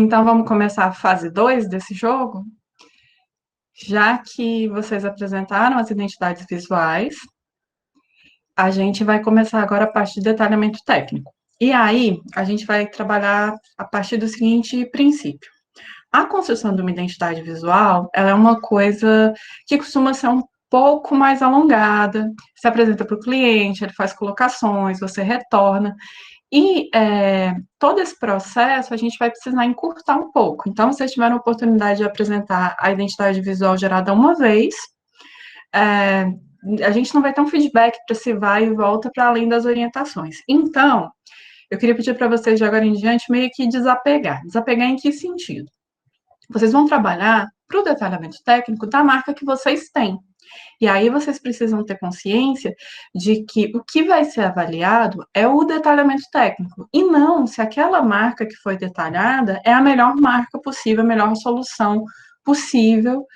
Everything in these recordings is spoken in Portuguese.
Então, vamos começar a fase 2 desse jogo? Já que vocês apresentaram as identidades visuais, a gente vai começar agora a parte de detalhamento técnico. E aí, a gente vai trabalhar a partir do seguinte princípio. A construção de uma identidade visual, ela é uma coisa que costuma ser um pouco mais alongada, se apresenta para o cliente, ele faz colocações, você retorna, e todo esse processo a gente vai precisar encurtar um pouco. Então, se vocês tiveram a oportunidade de apresentar a identidade visual gerada uma vez, é, a gente não vai ter um feedback para se vai e volta para além das orientações. Então, eu queria pedir para vocês de agora em diante meio que desapegar. Desapegar em que sentido? Vocês vão trabalhar para o detalhamento técnico da marca que vocês têm. E aí vocês precisam ter consciência de que o que vai ser avaliado é o detalhamento técnico, e não se aquela marca que foi detalhada é a melhor marca possível, a melhor solução possível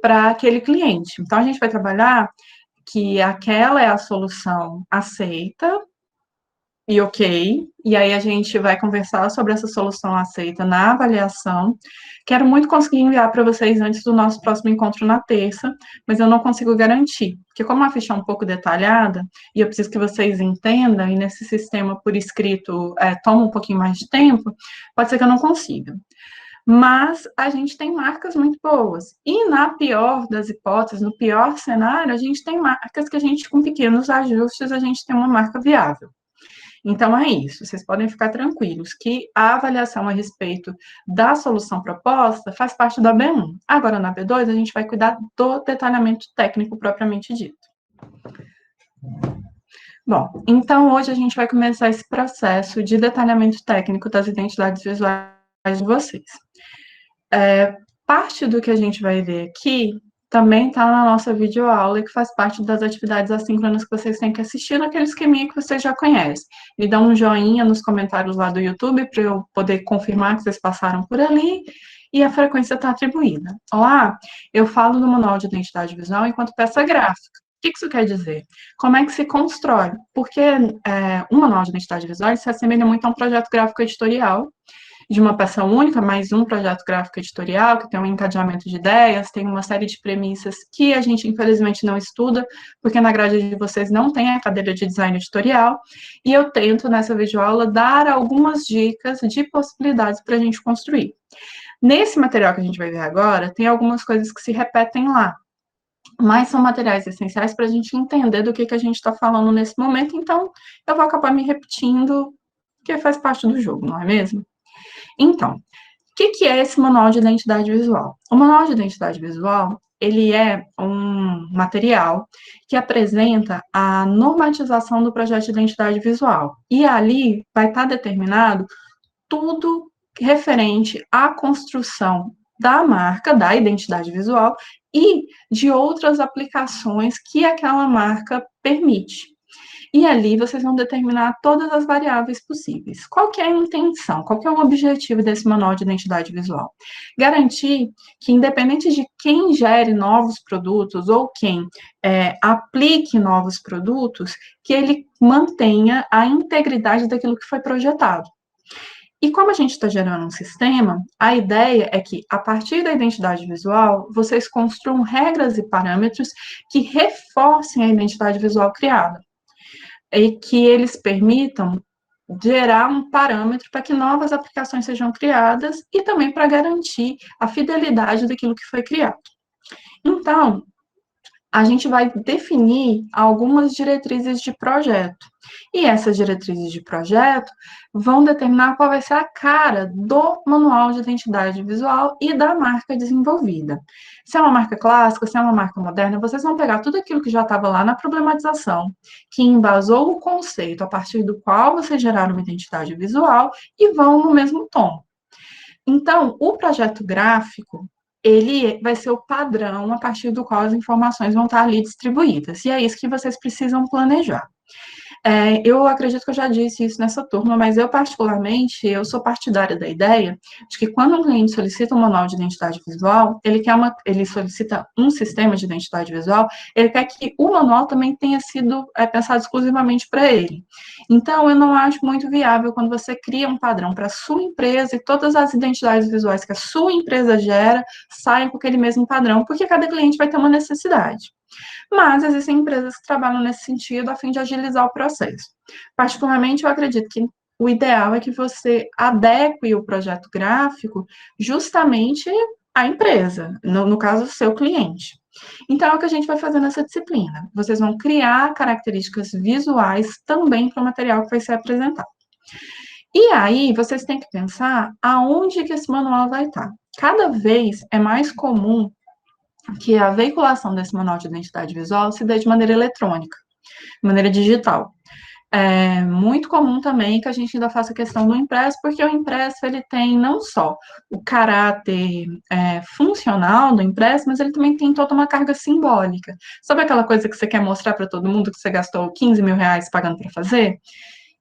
para aquele cliente. Então, a gente vai trabalhar que aquela é a solução aceita e ok, e aí a gente vai conversar sobre essa solução aceita na avaliação. Quero muito conseguir enviar para vocês antes do nosso próximo encontro na terça, mas eu não consigo garantir, porque como a ficha é um pouco detalhada, e eu preciso que vocês entendam, e nesse sistema por escrito toma um pouquinho mais de tempo, pode ser que eu não consiga. Mas a gente tem marcas muito boas. E na pior das hipóteses, no pior cenário, a gente tem marcas que a gente, com pequenos ajustes, a gente tem uma marca viável. Então, é isso, vocês podem ficar tranquilos que a avaliação a respeito da solução proposta faz parte da B1. Agora, na B2, a gente vai cuidar do detalhamento técnico propriamente dito. Bom, então hoje a gente vai começar esse processo de detalhamento técnico das identidades visuais de vocês. Parte do que a gente vai ver aqui também está na nossa videoaula, que faz parte das atividades assíncronas que vocês têm que assistir naquele esqueminha que vocês já conhecem. Me dá um joinha nos comentários lá do YouTube para eu poder confirmar que vocês passaram por ali e a frequência está atribuída. Lá, eu falo do manual de identidade visual enquanto peça gráfica. O que isso quer dizer? Como é que se constrói? Porque um manual de identidade visual se assemelha muito a um projeto gráfico editorial, de uma peça única, mais um projeto gráfico editorial, que tem um encadeamento de ideias, tem uma série de premissas que a gente, infelizmente, não estuda, porque na grade de vocês não tem a cadeira de design editorial, e eu tento, nessa videoaula, dar algumas dicas de possibilidades para a gente construir. Nesse material que a gente vai ver agora, tem algumas coisas que se repetem lá, mas são materiais essenciais para a gente entender do que a gente está falando nesse momento, então eu vou acabar me repetindo, porque faz parte do jogo, não é mesmo? Então, o que é esse manual de identidade visual? O manual de identidade visual, ele é um material que apresenta a normatização do projeto de identidade visual. E ali vai estar determinado tudo referente à construção da marca, da identidade visual e de outras aplicações que aquela marca permite. E ali vocês vão determinar todas as variáveis possíveis. Qual que é a intenção? Qual que é o objetivo desse manual de identidade visual? Garantir que, independente de quem gere novos produtos ou quem aplique novos produtos, que ele mantenha a integridade daquilo que foi projetado. E como a gente está gerando um sistema, a ideia é que, a partir da identidade visual, vocês construam regras e parâmetros que reforcem a identidade visual criada e que eles permitam gerar um parâmetro para que novas aplicações sejam criadas e também para garantir a fidelidade daquilo que foi criado. Então, a gente vai definir algumas diretrizes de projeto. E essas diretrizes de projeto vão determinar qual vai ser a cara do manual de identidade visual e da marca desenvolvida. Se é uma marca clássica, se é uma marca moderna, vocês vão pegar tudo aquilo que já estava lá na problematização, que embasou o conceito a partir do qual vocês geraram uma identidade visual e vão no mesmo tom. Então, o projeto gráfico, ele vai ser o padrão a partir do qual as informações vão estar ali distribuídas. E é isso que vocês precisam planejar. Eu acredito que eu já disse isso nessa turma, mas eu, particularmente, eu sou partidária da ideia de que quando um cliente solicita um manual de identidade visual, ele solicita um sistema de identidade visual, ele quer que o manual também tenha sido pensado exclusivamente para ele. Então, eu não acho muito viável quando você cria um padrão para a sua empresa e todas as identidades visuais que a sua empresa gera saem com aquele mesmo padrão, porque cada cliente vai ter uma necessidade. Mas existem empresas que trabalham nesse sentido a fim de agilizar o processo. Particularmente, eu acredito que o ideal é que você adeque o projeto gráfico justamente à empresa, no caso, o seu cliente. Então, é o que a gente vai fazer nessa disciplina. Vocês vão criar características visuais também para o material que vai ser apresentado. E aí, vocês têm que pensar aonde que esse manual vai estar. Cada vez é mais comum que a veiculação desse manual de identidade visual se dê de maneira eletrônica, de maneira digital. É muito comum também que a gente ainda faça questão do impresso, porque o impresso ele tem não só o caráter funcional do impresso, mas ele também tem toda uma carga simbólica. Sabe aquela coisa que você quer mostrar para todo mundo que você gastou 15 mil reais pagando para fazer?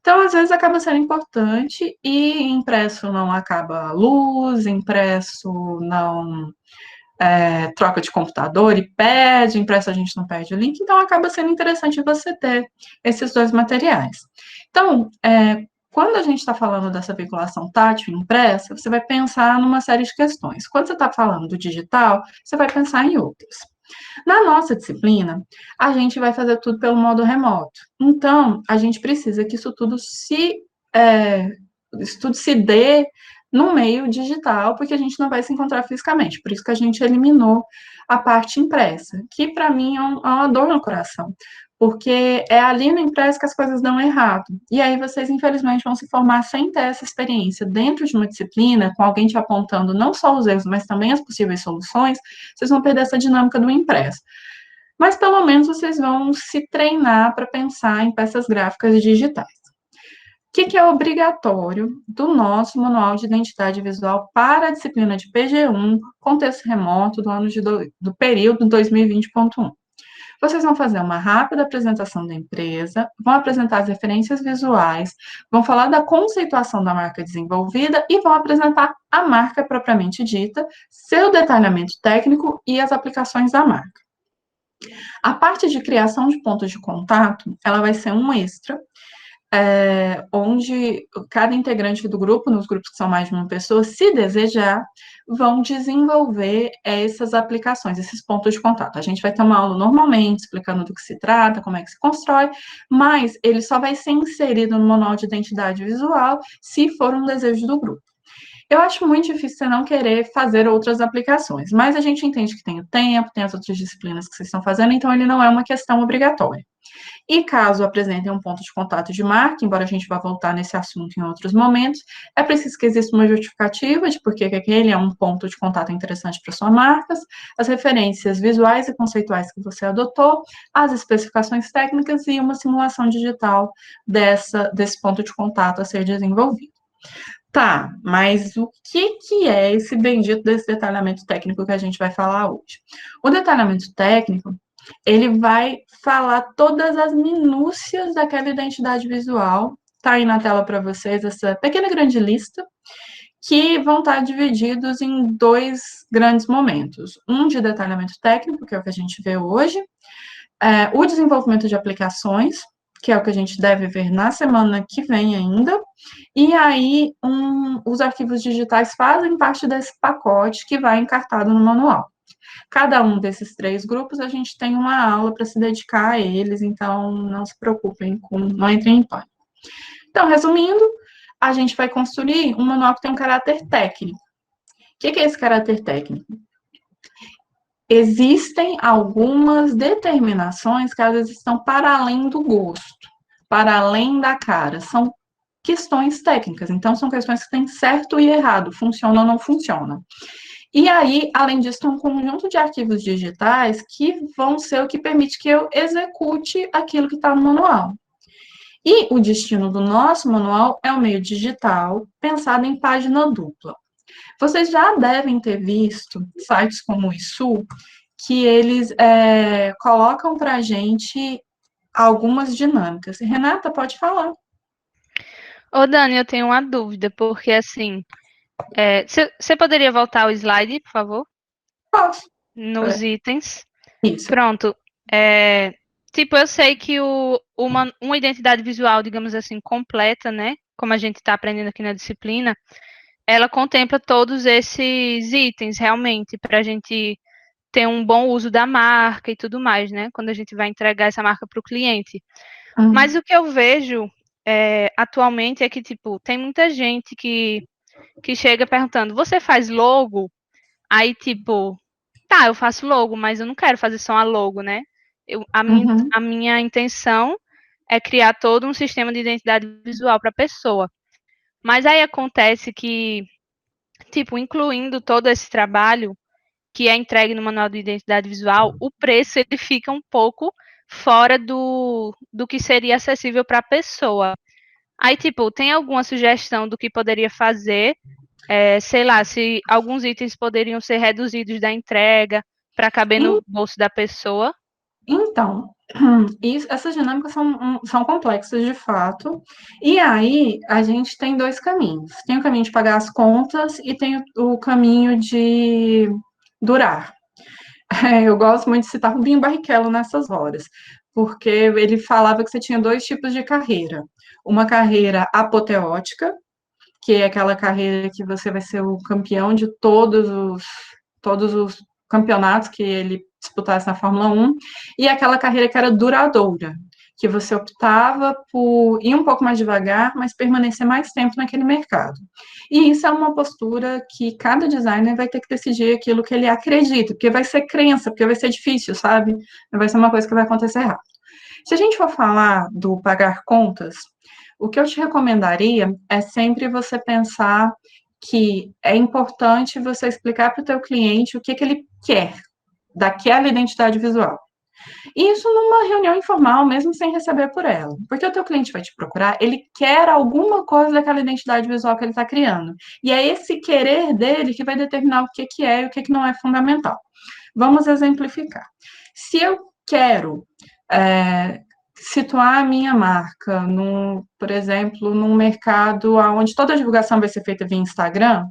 Então, às vezes, acaba sendo importante e impresso não acaba a luz, impresso não troca de computador e pede, impresso a gente não perde o link, então acaba sendo interessante você ter esses dois materiais. Então, quando a gente está falando dessa veiculação tátil impressa, você vai pensar numa série de questões. Quando você está falando do digital, você vai pensar em outras. Na nossa disciplina, a gente vai fazer tudo pelo modo remoto. Então, a gente precisa que isso tudo se dê no meio digital, porque a gente não vai se encontrar fisicamente. Por isso que a gente eliminou a parte impressa, que para mim é uma dor no coração, porque é ali no impresso que as coisas dão errado. E aí vocês, infelizmente, vão se formar sem ter essa experiência dentro de uma disciplina, com alguém te apontando não só os erros, mas também as possíveis soluções, vocês vão perder essa dinâmica do impresso. Mas pelo menos vocês vão se treinar para pensar em peças gráficas digitais. O que é obrigatório do nosso manual de identidade visual para a disciplina de PG1, contexto remoto do período 2020.1? Vocês vão fazer uma rápida apresentação da empresa, vão apresentar as referências visuais, vão falar da conceituação da marca desenvolvida e vão apresentar a marca propriamente dita, seu detalhamento técnico e as aplicações da marca. A parte de criação de pontos de contato, ela vai ser um extra, onde cada integrante do grupo, nos grupos que são mais de uma pessoa, se desejar, vão desenvolver essas aplicações, esses pontos de contato. A gente vai ter uma aula normalmente explicando do que se trata, como é que se constrói, mas ele só vai ser inserido no manual de identidade visual se for um desejo do grupo. Eu acho muito difícil você não querer fazer outras aplicações, mas a gente entende que tem o tempo, tem as outras disciplinas que vocês estão fazendo, então ele não é uma questão obrigatória. E caso apresentem um ponto de contato de marca, embora a gente vá voltar nesse assunto em outros momentos, é preciso que exista uma justificativa de por que aquele é um ponto de contato interessante para sua marca, as referências visuais e conceituais que você adotou, as especificações técnicas e uma simulação digital desse ponto de contato a ser desenvolvido. Tá, mas o que é esse bendito desse detalhamento técnico que a gente vai falar hoje? O detalhamento técnico, ele vai falar todas as minúcias daquela identidade visual. Tá aí na tela para vocês essa pequena grande lista, que vão estar divididos em dois grandes momentos. Um de detalhamento técnico, que é o que a gente vê hoje, o desenvolvimento de aplicações, que é o que a gente deve ver na semana que vem ainda, e aí os arquivos digitais fazem parte desse pacote que vai encartado no manual. Cada um desses três grupos, a gente tem uma aula para se dedicar a eles, então não se preocupem, não entrem em pânico. Então, resumindo, a gente vai construir um manual que tem um caráter técnico. O que é esse caráter técnico? Existem algumas determinações que às vezes estão para além do gosto, para além da cara. São questões técnicas, então são questões que têm certo e errado, funciona ou não funciona. E aí, além disso, tem um conjunto de arquivos digitais que vão ser o que permite que eu execute aquilo que está no manual. E o destino do nosso manual é o meio digital, pensado em página dupla. Vocês já devem ter visto sites como o ISU, que eles colocam para a gente algumas dinâmicas. Renata, pode falar. Ô, Dani, eu tenho uma dúvida, porque assim, você poderia voltar ao slide, por favor? Posso. Nos itens. Isso. Pronto. É, tipo, eu sei que uma identidade visual, digamos assim, completa, né? Como a gente está aprendendo aqui na disciplina, ela contempla todos esses itens, realmente, para a gente ter um bom uso da marca e tudo mais, né? Quando a gente vai entregar essa marca para o cliente. Mas o que eu vejo atualmente é que, tipo, tem muita gente que chega perguntando, você faz logo? Aí, tipo, tá, eu faço logo, mas eu não quero fazer só a logo, né? Uhum. A minha intenção é criar todo um sistema de identidade visual para a pessoa. Mas aí acontece que, tipo, incluindo todo esse trabalho que é entregue no manual de identidade visual, o preço ele fica um pouco fora do que seria acessível para a pessoa. Aí, tipo, tem alguma sugestão do que poderia fazer? Sei lá, se alguns itens poderiam ser reduzidos da entrega para caber no bolso da pessoa. Então, essas dinâmicas são complexas de fato, e aí a gente tem dois caminhos. Tem o caminho de pagar as contas e tem o caminho de durar. Eu gosto muito de citar Rubinho Barrichello nessas horas, porque ele falava que você tinha dois tipos de carreira. Uma carreira apoteótica, que é aquela carreira que você vai ser o campeão de todos os campeonatos que ele disputasse na Fórmula 1, e aquela carreira que era duradoura, que você optava por ir um pouco mais devagar, mas permanecer mais tempo naquele mercado. E isso é uma postura que cada designer vai ter que decidir aquilo que ele acredita, porque vai ser crença, porque vai ser difícil, sabe? Não vai ser uma coisa que vai acontecer rápido. Se a gente for falar do pagar contas, o que eu te recomendaria é sempre você pensar que é importante você explicar para o teu cliente o que, que ele quer daquela identidade visual. Isso numa reunião informal, mesmo sem receber por ela. Porque o teu cliente vai te procurar, ele quer alguma coisa daquela identidade visual que ele está criando. E é esse querer dele que vai determinar o que, que é e o que, que não é fundamental. Vamos exemplificar. Se eu quero situar a minha marca, por exemplo, num mercado onde toda a divulgação vai ser feita via Instagram,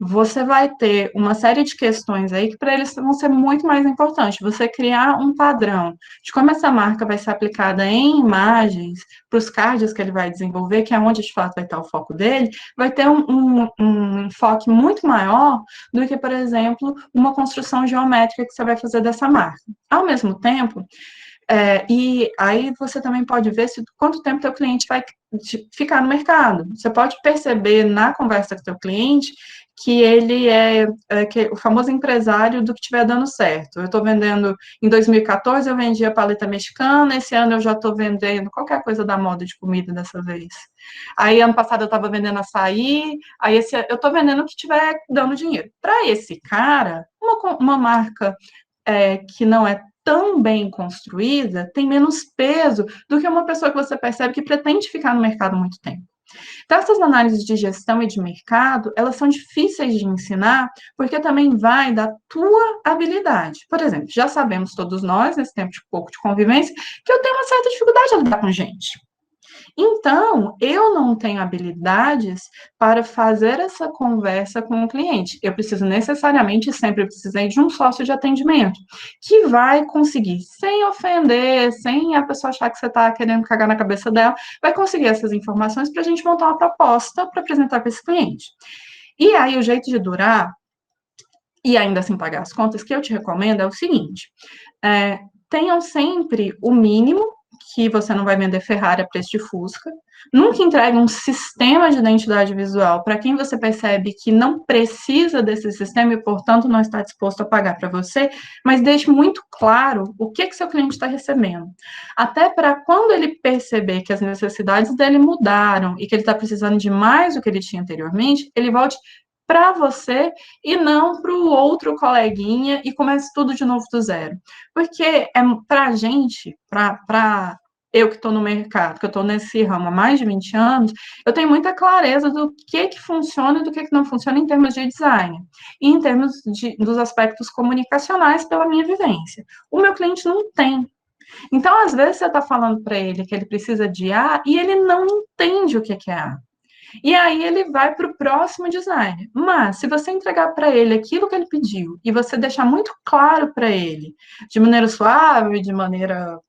você vai ter uma série de questões aí que para eles vão ser muito mais importantes. Você criar um padrão de como essa marca vai ser aplicada em imagens, para os cards que ele vai desenvolver, que é onde de fato vai estar o foco dele, vai ter um enfoque muito maior do que, por exemplo, uma construção geométrica que você vai fazer dessa marca. Ao mesmo tempo, e aí você também pode ver quanto tempo teu cliente vai ficar no mercado. Você pode perceber na conversa com teu cliente que ele é o famoso empresário do que estiver dando certo. Eu estou vendendo, em 2014 eu vendia paleta mexicana, esse ano eu já estou vendendo qualquer coisa da moda de comida dessa vez. Aí ano passado eu estava vendendo açaí, aí eu estou vendendo o que estiver dando dinheiro. Para esse cara, uma marca que não é tão bem construída tem menos peso do que uma pessoa que você percebe que pretende ficar no mercado muito tempo. Então, essas análises de gestão e de mercado, elas são difíceis de ensinar, porque também vai da tua habilidade. Por exemplo, já sabemos todos nós, nesse tempo de pouco de convivência, que eu tenho uma certa dificuldade de lidar com gente. Então, eu não tenho habilidades para fazer essa conversa com o cliente. Eu preciso necessariamente, sempre precisei de um sócio de atendimento, que vai conseguir, sem ofender, sem a pessoa achar que você está querendo cagar na cabeça dela, vai conseguir essas informações para a gente montar uma proposta para apresentar para esse cliente. E aí, o jeito de durar, e ainda assim pagar as contas, que eu te recomendo é o seguinte: tenham sempre o mínimo, que você não vai vender Ferrari a preço de Fusca. Nunca entregue um sistema de identidade visual para quem você percebe que não precisa desse sistema e, portanto, não está disposto a pagar para você, mas deixe muito claro o que seu cliente está recebendo. Até para quando ele perceber que as necessidades dele mudaram e que ele está precisando de mais do que ele tinha anteriormente, ele volte para você e não para o outro coleguinha e comece tudo de novo do zero. Porque para a gente, para eu que estou no mercado, que eu estou nesse ramo há mais de 20 anos, eu tenho muita clareza do que funciona e do que não funciona em termos de design, e em termos dos aspectos comunicacionais pela minha vivência. O meu cliente não tem. Então, às vezes, você está falando para ele que ele precisa de A e ele não entende o que é A. E aí ele vai para o próximo design. Mas, se você entregar para ele aquilo que ele pediu e você deixar muito claro para ele, de maneira suave, de maneira,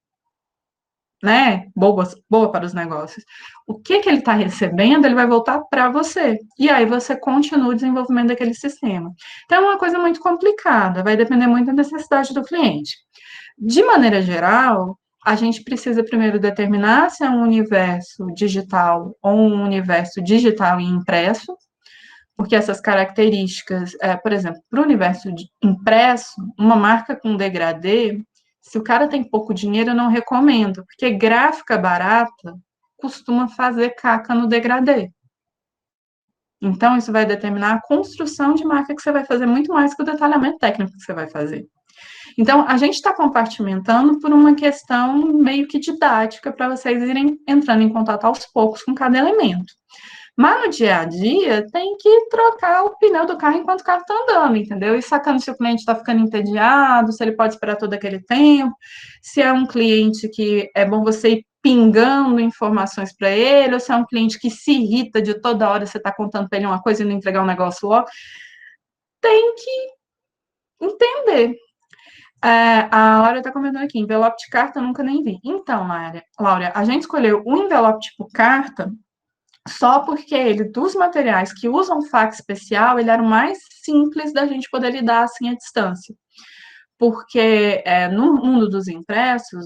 né, boa para os negócios, o que ele está recebendo, ele vai voltar para você. E aí você continua o desenvolvimento daquele sistema. Então, é uma coisa muito complicada, vai depender muito da necessidade do cliente. De maneira geral, a gente precisa primeiro determinar se é um universo digital ou um universo digital e impresso, porque essas características, por exemplo, para o universo impresso, uma marca com degradê, se o cara tem pouco dinheiro, eu não recomendo, porque gráfica barata costuma fazer caca no degradê. Então, isso vai determinar a construção de marca que você vai fazer muito mais que o detalhamento técnico que você vai fazer. Então, a gente está compartimentando por uma questão meio que didática para vocês irem entrando em contato aos poucos com cada elemento. Mas no dia a dia, tem que trocar o pneu do carro enquanto o carro está andando, entendeu? E sacando se o cliente está ficando entediado, se ele pode esperar todo aquele tempo, se é um cliente que é bom você ir pingando informações para ele, ou se é um cliente que se irrita de toda hora você está contando para ele uma coisa e não entregar um negócio logo. Tem que entender. A Laura está comentando aqui, envelope de carta eu nunca nem vi. Então, Laura, a gente escolheu um envelope tipo carta só porque ele, dos materiais que usam fax especial, ele era o mais simples da gente poder lidar assim à distância. Porque no mundo dos impressos,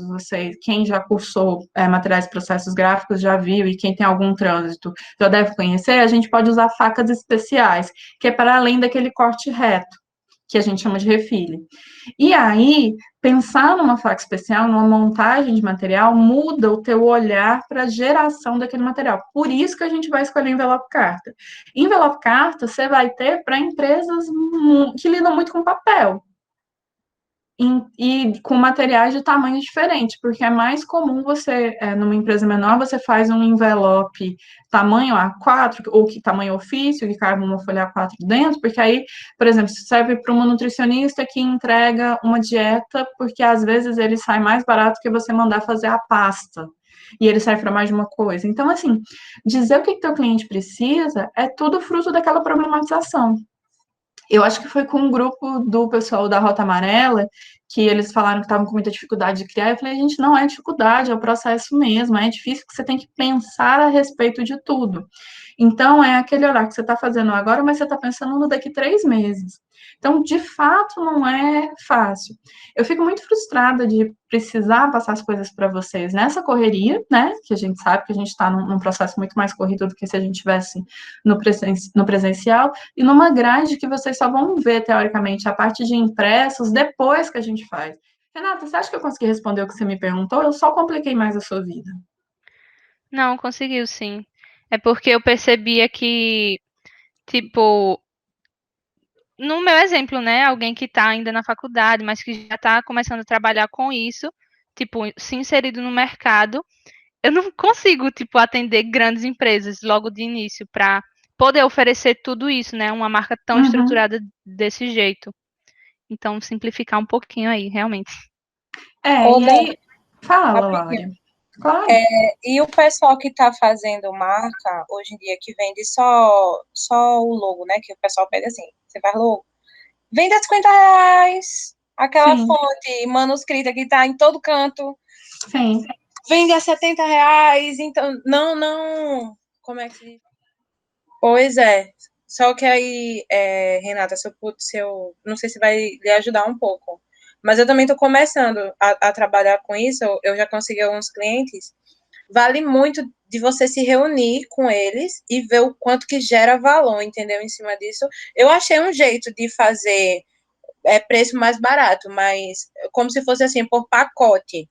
quem já cursou materiais e processos gráficos já viu, e quem tem algum trânsito já deve conhecer, a gente pode usar facas especiais, que é para além daquele corte reto, que a gente chama de refile. E aí, pensar numa faca especial, numa montagem de material, muda o teu olhar para a geração daquele material. Por isso que a gente vai escolher envelope carta. Envelope carta você vai ter para empresas que lidam muito com papel. E com materiais de tamanho diferente, porque é mais comum você, numa empresa menor, você faz um envelope tamanho A4, ou que tamanho ofício, que cabe uma folha A4 dentro, porque aí, por exemplo, serve para uma nutricionista que entrega uma dieta, porque às vezes ele sai mais barato que você mandar fazer a pasta. E ele serve para mais de uma coisa. Então, assim, dizer o que teu cliente precisa é tudo fruto daquela problematização. Eu acho que foi com um grupo do pessoal da Rota Amarela que eles falaram que estavam com muita dificuldade de criar. Eu falei, gente, não é dificuldade, é o processo mesmo. É difícil que você tem que pensar a respeito de tudo. Então, é aquele olhar que você está fazendo agora, mas você está pensando no daqui 3 meses. Então, de fato, não é fácil. Eu fico muito frustrada de precisar passar as coisas para vocês nessa correria, né? Que a gente sabe que a gente está num processo muito mais corrido do que se a gente estivesse no presencial, e numa grade que vocês só vão ver, teoricamente, a parte de impressos depois que a gente faz. Renata, você acha que eu consegui responder o que você me perguntou? Eu só compliquei mais a sua vida. Não, conseguiu sim. É porque eu percebia que, tipo, no meu exemplo, né, alguém que está ainda na faculdade, mas que já está começando a trabalhar com isso, tipo, se inserido no mercado, eu não consigo, tipo, atender grandes empresas logo de início para poder oferecer tudo isso, né, uma marca tão Uhum. estruturada desse jeito. Então, simplificar um pouquinho aí, realmente. E Dani, aí, fala, rapidinho. Laura. Claro. E o pessoal que está fazendo marca, hoje em dia, que vende só o logo, né? Que o pessoal pega assim, você faz logo, vende a R$ 50. Aquela Sim, fonte manuscrita que está em todo canto, sim. vende a R$ 70. Então, não. Como é que se diz? Pois é. Só que aí, Renata, se eu não sei se vai lhe ajudar um pouco. Mas eu também estou começando a trabalhar com isso. Eu já consegui alguns clientes. Vale muito de você se reunir com eles e ver o quanto que gera valor, entendeu? Em cima disso. Eu achei um jeito de fazer preço mais barato, mas como se fosse assim, por pacote.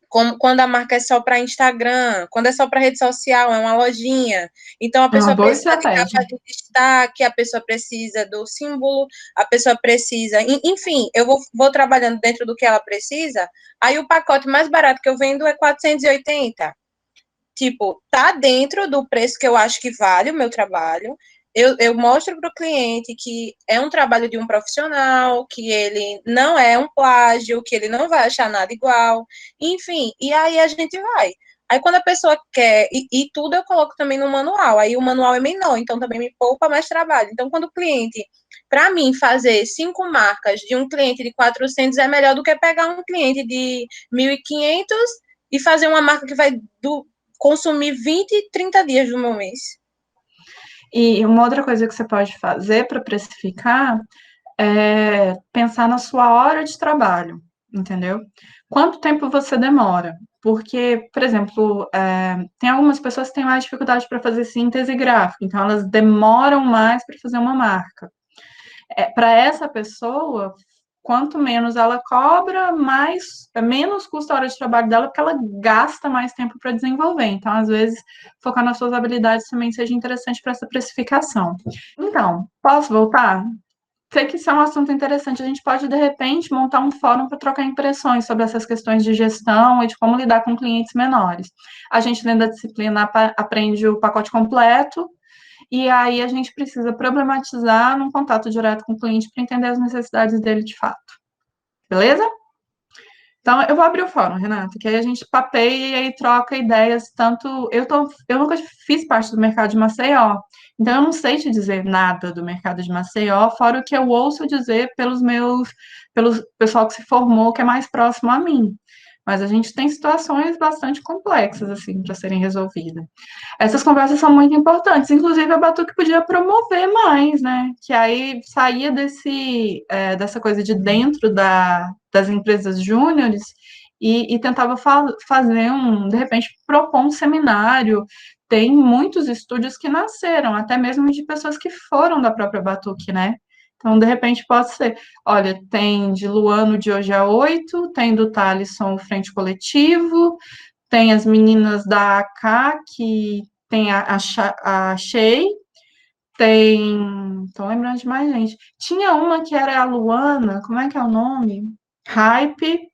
Como quando a marca é só para Instagram, quando é só para rede social, é uma lojinha. Então a É uma pessoa boa precisa de estratégia. capa de destaque, a pessoa precisa do símbolo, a pessoa precisa. Enfim, eu vou trabalhando dentro do que ela precisa. Aí o pacote mais barato que eu vendo é 480. Tipo, tá dentro do preço que eu acho que vale o meu trabalho. eu mostro para o cliente que é um trabalho de um profissional, que ele não é um plágio, que ele não vai achar nada igual, enfim, e aí a gente vai. Aí quando a pessoa quer, e tudo eu coloco também no manual, aí o manual é menor, então também me poupa mais trabalho. Então quando o cliente, para mim, fazer 5 marcas de um cliente de 400 é melhor do que pegar um cliente de 1.500 e fazer uma marca que vai consumir 20, 30 dias do meu mês. E uma outra coisa que você pode fazer para precificar é pensar na sua hora de trabalho, entendeu? Quanto tempo você demora? Porque, por exemplo, tem algumas pessoas que têm mais dificuldade para fazer síntese gráfica, então elas demoram mais para fazer uma marca. Para essa pessoa, quanto menos ela cobra, menos custa a hora de trabalho dela, porque ela gasta mais tempo para desenvolver. Então, às vezes, focar nas suas habilidades também seja interessante para essa precificação. Então, posso voltar? Sei que isso é um assunto interessante. A gente pode, de repente, montar um fórum para trocar impressões sobre essas questões de gestão e de como lidar com clientes menores. A gente, dentro da disciplina, aprende o pacote completo, e aí a gente precisa problematizar num contato direto com o cliente para entender as necessidades dele de fato. Beleza? Então, eu vou abrir o fórum, Renata, que aí a gente papeia e aí troca ideias, tanto... Eu nunca fiz parte do mercado de Maceió, então eu não sei te dizer nada do mercado de Maceió, fora o que eu ouço dizer pelo pessoal que se formou, que é mais próximo a mim. Mas a gente tem situações bastante complexas, assim, para serem resolvidas. Essas conversas são muito importantes, inclusive a Batuque podia promover mais, né? Que aí saía dessa coisa de dentro das empresas júniores e tentava fazer de repente, propor um seminário. Tem muitos estúdios que nasceram, até mesmo de pessoas que foram da própria Batuque, né? Então, de repente, pode ser. Olha, tem de Luano de Hoje a 8, tem do Thalisson o Frente Coletivo, tem as meninas da AK, que tem a Shea, tem. Tô lembrando de mais gente. Tinha uma que era a Luana, como é que é o nome? Hype.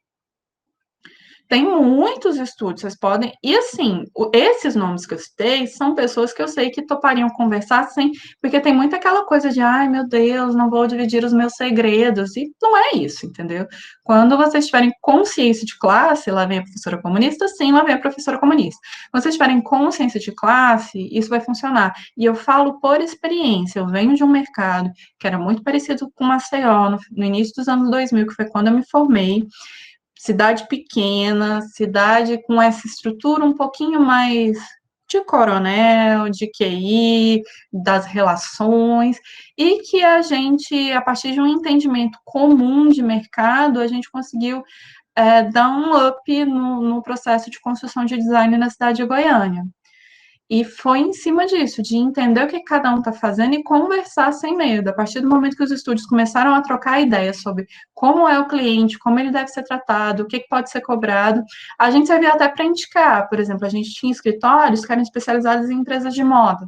Tem muitos estúdios, vocês podem. E assim, esses nomes que eu citei são pessoas que eu sei que topariam conversar sem, porque tem muita aquela coisa de, ai meu Deus, não vou dividir os meus segredos. E não é isso, entendeu? Quando vocês tiverem consciência de classe, lá vem a professora comunista, sim, lá vem a professora comunista. Quando vocês tiverem consciência de classe, isso vai funcionar. E eu falo por experiência, eu venho de um mercado que era muito parecido com Maceió, no início dos anos 2000, que foi quando eu me formei. Cidade pequena, cidade com essa estrutura um pouquinho mais de coronel, de QI, das relações, e que a gente, a partir de um entendimento comum de mercado, a gente conseguiu dar um up no processo de construção de design na cidade de Goiânia. E foi em cima disso, de entender o que cada um está fazendo e conversar sem medo. A partir do momento que os estúdios começaram a trocar ideias sobre como é o cliente, como ele deve ser tratado, o que pode ser cobrado, a gente servia até para indicar. Por exemplo, a gente tinha escritórios que eram especializados em empresas de moda.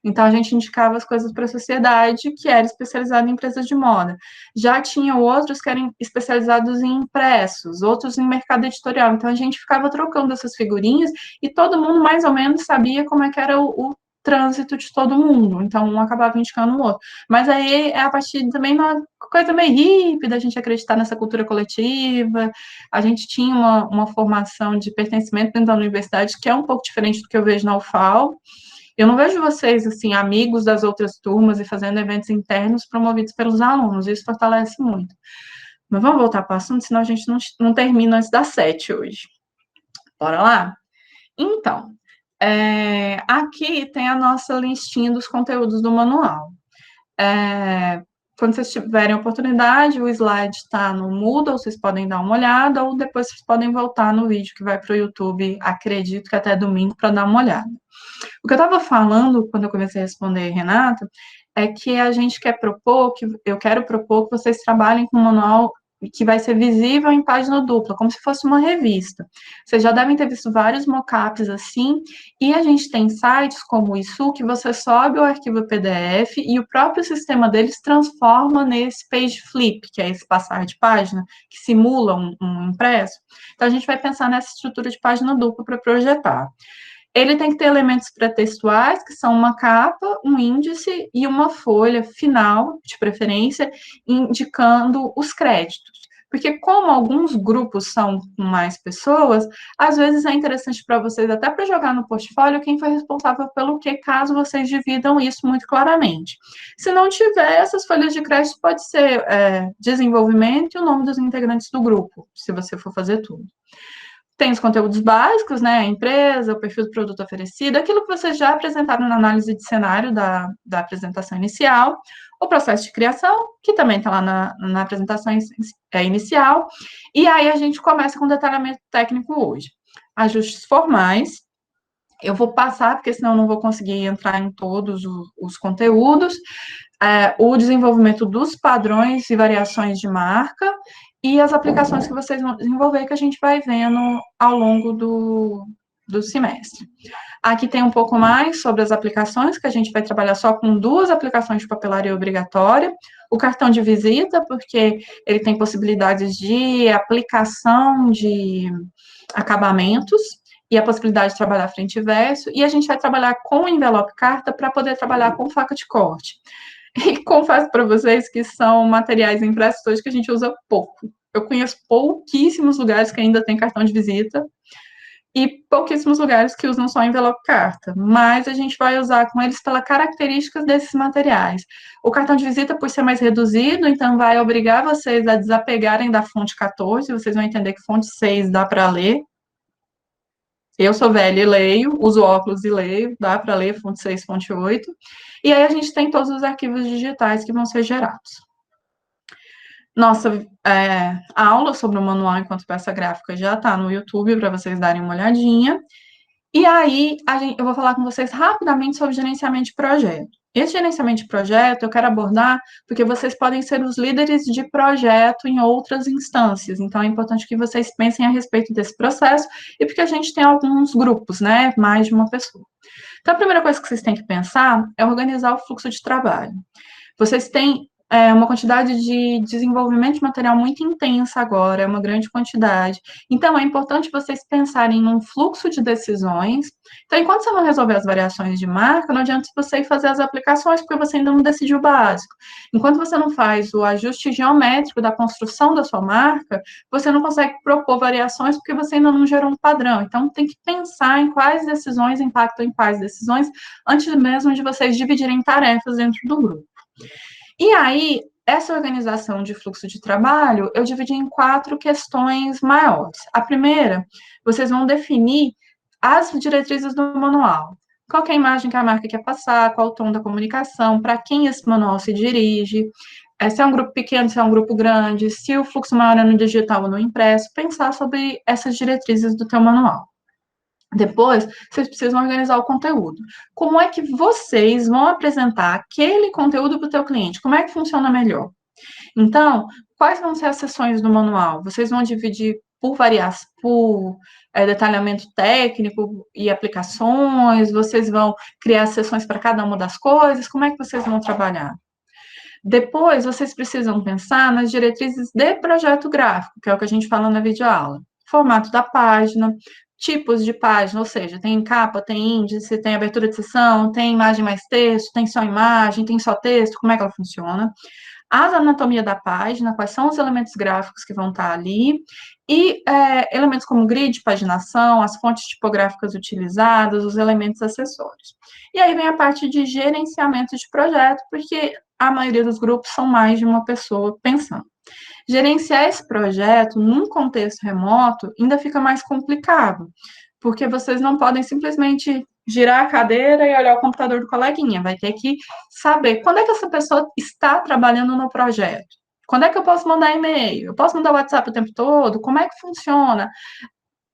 Então, a gente indicava as coisas para a sociedade que era especializada em empresas de moda. Já tinha outros que eram especializados em impressos, outros em mercado editorial. Então, a gente ficava trocando essas figurinhas e todo mundo mais ou menos sabia como é que era o trânsito de todo mundo, então um acabava indicando o outro. Mas aí é a partir também de uma coisa meio hippie, da gente acreditar nessa cultura coletiva. A gente tinha uma formação de pertencimento dentro da universidade que é um pouco diferente do que eu vejo na UFAL. Eu não vejo vocês, assim, amigos das outras turmas e fazendo eventos internos promovidos pelos alunos, isso fortalece muito. Mas vamos voltar para o assunto, senão a gente não termina antes das 7 hoje. Bora lá? Então, aqui tem a nossa listinha dos conteúdos do manual. Quando vocês tiverem oportunidade, o slide está no Moodle, vocês podem dar uma olhada, ou depois vocês podem voltar no vídeo que vai para o YouTube, acredito que até domingo, para dar uma olhada. O que eu estava falando quando eu comecei a responder, Renata, é que a gente quer propor, que eu quero propor que vocês trabalhem com um manual que vai ser visível em página dupla, como se fosse uma revista. Vocês já devem ter visto vários mockups assim, e a gente tem sites como o ISU, que você sobe o arquivo PDF e o próprio sistema deles transforma nesse page flip, que é esse passar de página, que simula um impresso. Então, a gente vai pensar nessa estrutura de página dupla para projetar. Ele tem que ter elementos pré-textuais, que são uma capa, um índice e uma folha final, de preferência, indicando os créditos. Porque como alguns grupos são com mais pessoas, às vezes é interessante para vocês, até para jogar no portfólio, quem foi responsável pelo que, caso vocês dividam isso muito claramente. Se não tiver, essas folhas de crédito pode ser desenvolvimento e o nome dos integrantes do grupo, se você for fazer tudo. Tem os conteúdos básicos, né? A empresa, o perfil do produto oferecido, aquilo que vocês já apresentaram na análise de cenário da apresentação inicial, o processo de criação, que também está lá na apresentação inicial, e aí a gente começa com detalhamento técnico hoje. Ajustes formais, eu vou passar, porque senão eu não vou conseguir entrar em todos os conteúdos, o desenvolvimento dos padrões e variações de marca, e as aplicações que vocês vão desenvolver, que a gente vai vendo ao longo do semestre. Aqui tem um pouco mais sobre as aplicações, que a gente vai trabalhar só com 2 aplicações de papelaria obrigatória. O cartão de visita, porque ele tem possibilidades de aplicação de acabamentos, e a possibilidade de trabalhar frente e verso, e a gente vai trabalhar com envelope carta para poder trabalhar com faca de corte. E confesso para vocês que são materiais impressos hoje que a gente usa pouco. Eu conheço pouquíssimos lugares que ainda tem cartão de visita e pouquíssimos lugares que usam só envelope carta, mas a gente vai usar com eles pelas características desses materiais. O cartão de visita, por ser mais reduzido, então vai obrigar vocês a desapegarem da fonte 14, vocês vão entender que fonte 6 dá para ler. Eu sou velha e leio, uso óculos e leio, dá para ler fonte 6, fonte 8. E aí a gente tem todos os arquivos digitais que vão ser gerados. Nossa aula sobre o manual enquanto peça gráfica já está no YouTube para vocês darem uma olhadinha. E aí, eu vou falar com vocês rapidamente sobre gerenciamento de projeto. Esse gerenciamento de projeto eu quero abordar porque vocês podem ser os líderes de projeto em outras instâncias. Então, é importante que vocês pensem a respeito desse processo e porque a gente tem alguns grupos, né? Mais de uma pessoa. Então, a primeira coisa que vocês têm que pensar é organizar o fluxo de trabalho. Vocês têm uma quantidade de desenvolvimento de material muito intensa agora, é uma grande quantidade. Então, é importante vocês pensarem num fluxo de decisões. Então, enquanto você não resolver as variações de marca, não adianta você ir fazer as aplicações, porque você ainda não decidiu o básico. Enquanto você não faz o ajuste geométrico da construção da sua marca, você não consegue propor variações, porque você ainda não gerou um padrão. Então, tem que pensar em quais decisões impactam em quais decisões, antes mesmo de vocês dividirem tarefas dentro do grupo. E aí, essa organização de fluxo de trabalho, eu dividi em 4 questões maiores. A primeira, vocês vão definir as diretrizes do manual. Qual é a imagem que a marca quer passar, qual o tom da comunicação, para quem esse manual se dirige, se é um grupo pequeno, se é um grupo grande, se o fluxo maior é no digital ou no impresso, pensar sobre essas diretrizes do teu manual. Depois, vocês precisam organizar o conteúdo. Como é que vocês vão apresentar aquele conteúdo para o teu cliente? Como é que funciona melhor? Então, quais vão ser as seções do manual? Vocês vão dividir por detalhamento técnico e aplicações? Vocês vão criar seções para cada uma das coisas? Como é que vocês vão trabalhar? Depois, vocês precisam pensar nas diretrizes de projeto gráfico, que é o que a gente fala na videoaula. Formato da página, tipos de página, ou seja, tem capa, tem índice, tem abertura de sessão, tem imagem mais texto, tem só imagem, tem só texto, como é que ela funciona? As anatomia da página, quais são os elementos gráficos que vão estar ali, e elementos como grid, paginação, as fontes tipográficas utilizadas, os elementos acessórios. E aí vem a parte de gerenciamento de projeto, porque a maioria dos grupos são mais de uma pessoa pensando. Gerenciar esse projeto num contexto remoto ainda fica mais complicado, porque vocês não podem simplesmente girar a cadeira e olhar o computador do coleguinha, vai ter que saber quando é que essa pessoa está trabalhando no projeto. Quando é que eu posso mandar e-mail? Eu posso mandar WhatsApp o tempo todo? Como é que funciona?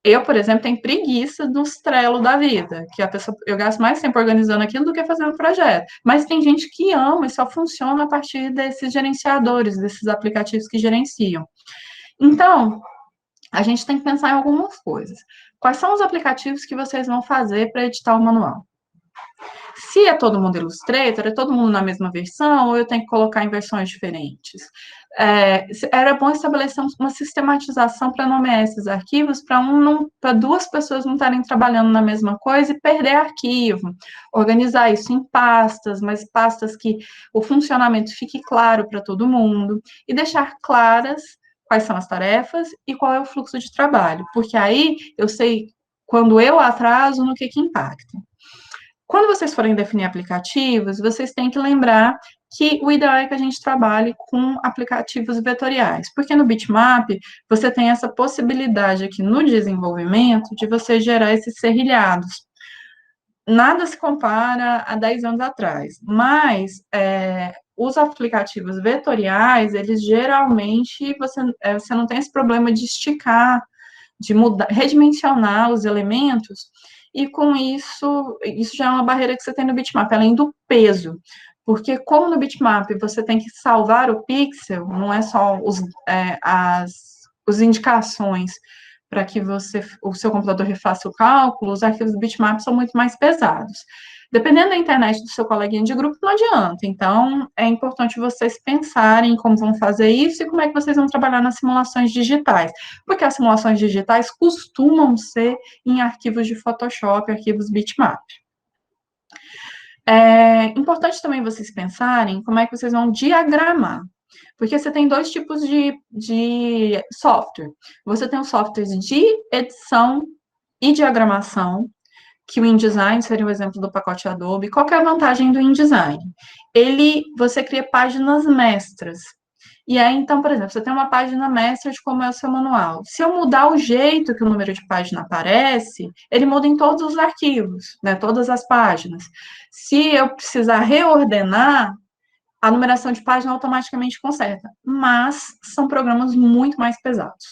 Eu, por exemplo, tenho preguiça dos Trello da vida, que eu gasto mais tempo organizando aquilo do que fazendo projeto. Mas tem gente que ama e só funciona a partir desses gerenciadores, desses aplicativos que gerenciam. Então, a gente tem que pensar em algumas coisas. Quais são os aplicativos que vocês vão fazer para editar o manual? Se é todo mundo Illustrator, é todo mundo na mesma versão, ou eu tenho que colocar em versões diferentes? Era bom estabelecer uma sistematização para nomear esses arquivos, para duas pessoas não estarem trabalhando na mesma coisa e perder arquivo. Organizar isso em pastas, mas pastas que o funcionamento fique claro para todo mundo, e deixar claras quais são as tarefas e qual é o fluxo de trabalho, porque aí eu sei quando eu atraso, no que impacta. Quando vocês forem definir aplicativos, vocês têm que lembrar que o ideal é que a gente trabalhe com aplicativos vetoriais, porque no bitmap você tem essa possibilidade aqui no desenvolvimento de você gerar esses serrilhados. Nada se compara a 10 anos atrás, mas os aplicativos vetoriais, eles geralmente, você não tem esse problema de esticar, de mudar, redimensionar os elementos, e com isso já é uma barreira que você tem no bitmap, além do peso, porque como no bitmap você tem que salvar o pixel, não é só as indicações para que o seu computador refaça o cálculo, os arquivos do bitmap são muito mais pesados. Dependendo da internet do seu coleguinha de grupo, não adianta. Então, é importante vocês pensarem como vão fazer isso e como é que vocês vão trabalhar nas simulações digitais. Porque as simulações digitais costumam ser em arquivos de Photoshop, arquivos bitmap. É importante também vocês pensarem como é que vocês vão diagramar. Porque você tem dois tipos de software. Você tem os softwares de edição e diagramação, que o InDesign seria o exemplo do pacote Adobe. Qual que é a vantagem do InDesign? Você cria páginas mestras. E aí, então, por exemplo, você tem uma página mestra de como é o seu manual. Se eu mudar o jeito que o número de página aparece, ele muda em todos os arquivos, né, todas as páginas. Se eu precisar reordenar, a numeração de página automaticamente conserta. Mas são programas muito mais pesados.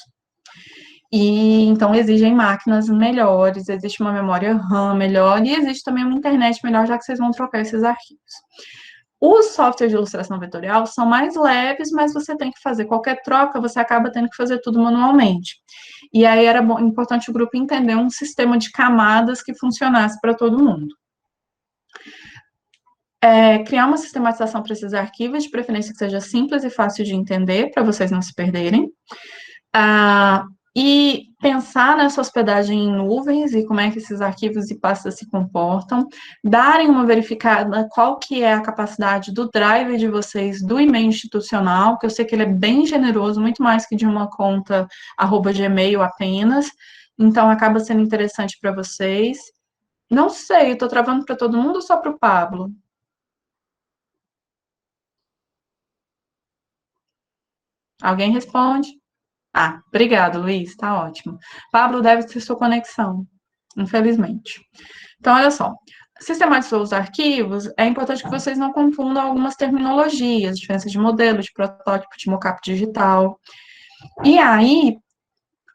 E então exigem máquinas melhores, existe uma memória RAM melhor e existe também uma internet melhor, já que vocês vão trocar esses arquivos. Os softwares de ilustração vetorial são mais leves, mas você tem que fazer qualquer troca, você acaba tendo que fazer tudo manualmente. E aí era importante o grupo entender um sistema de camadas que funcionasse para todo mundo. Criar uma sistematização para esses arquivos, de preferência que seja simples e fácil de entender, para vocês não se perderem. E pensar nessa hospedagem em nuvens e como é que esses arquivos e pastas se comportam, darem uma verificada qual que é a capacidade do drive de vocês do e-mail institucional, que eu sei que ele é bem generoso, muito mais que de uma conta @gmail apenas, então acaba sendo interessante para vocês. Não sei, estou travando para todo mundo ou só para o Pablo? Alguém responde? Obrigado, Luiz, tá ótimo. Pablo, deve ser sua conexão, infelizmente. Então, olha só, sistematizou os arquivos, é importante que vocês não confundam algumas terminologias, diferença de modelo, de protótipo, de mockup digital. E aí,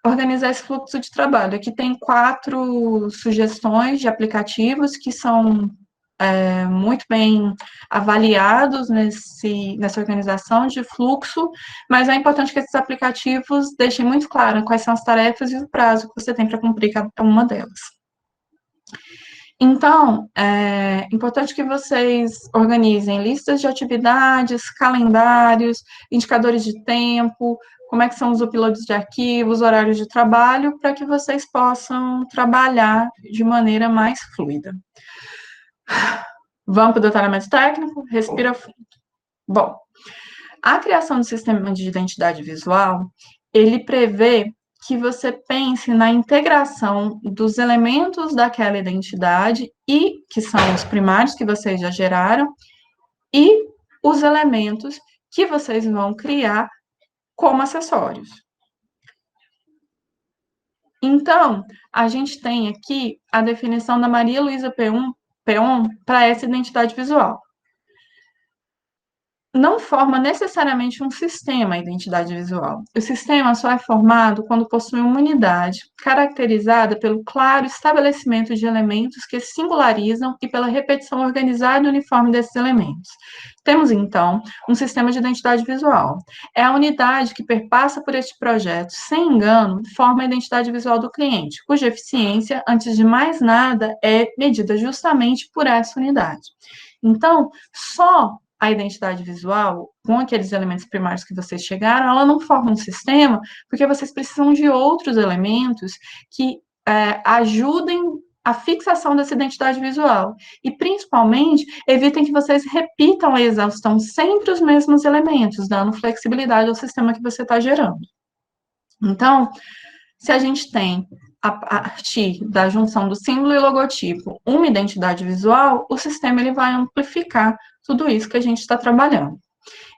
organizar esse fluxo de trabalho. Aqui tem 4 sugestões de aplicativos que são muito bem avaliados nessa organização de fluxo, mas é importante que esses aplicativos deixem muito claro quais são as tarefas e o prazo que você tem para cumprir cada uma delas. Então, é importante que vocês organizem listas de atividades, calendários, indicadores de tempo, como é que são os uploads de arquivos, horários de trabalho, para que vocês possam trabalhar de maneira mais fluida. Vamos para o detalhamento técnico? Respira fundo. Bom, a criação do sistema de identidade visual, ele prevê que você pense na integração dos elementos daquela identidade, e que são os primários que vocês já geraram, e os elementos que vocês vão criar como acessórios. Então, a gente tem aqui a definição da Maria Luísa Peon para essa identidade visual. não forma necessariamente um sistema, a identidade visual. O sistema só é formado quando possui uma unidade, caracterizada pelo claro estabelecimento de elementos que se singularizam e pela repetição organizada e uniforme desses elementos. Temos, então, um sistema de identidade visual. É a unidade que perpassa por este projeto, sem engano, forma a identidade visual do cliente, cuja eficiência, antes de mais nada, é medida justamente por essa unidade. Então, só a identidade visual, com aqueles elementos primários que vocês chegaram, ela não forma um sistema, porque vocês precisam de outros elementos que ajudem a fixação dessa identidade visual. E, principalmente, evitem que vocês repitam a exaustão sempre os mesmos elementos, dando flexibilidade ao sistema que você está gerando. Então, se a gente tem, a partir da junção do símbolo e logotipo, uma identidade visual, o sistema ele vai amplificar tudo isso que a gente está trabalhando.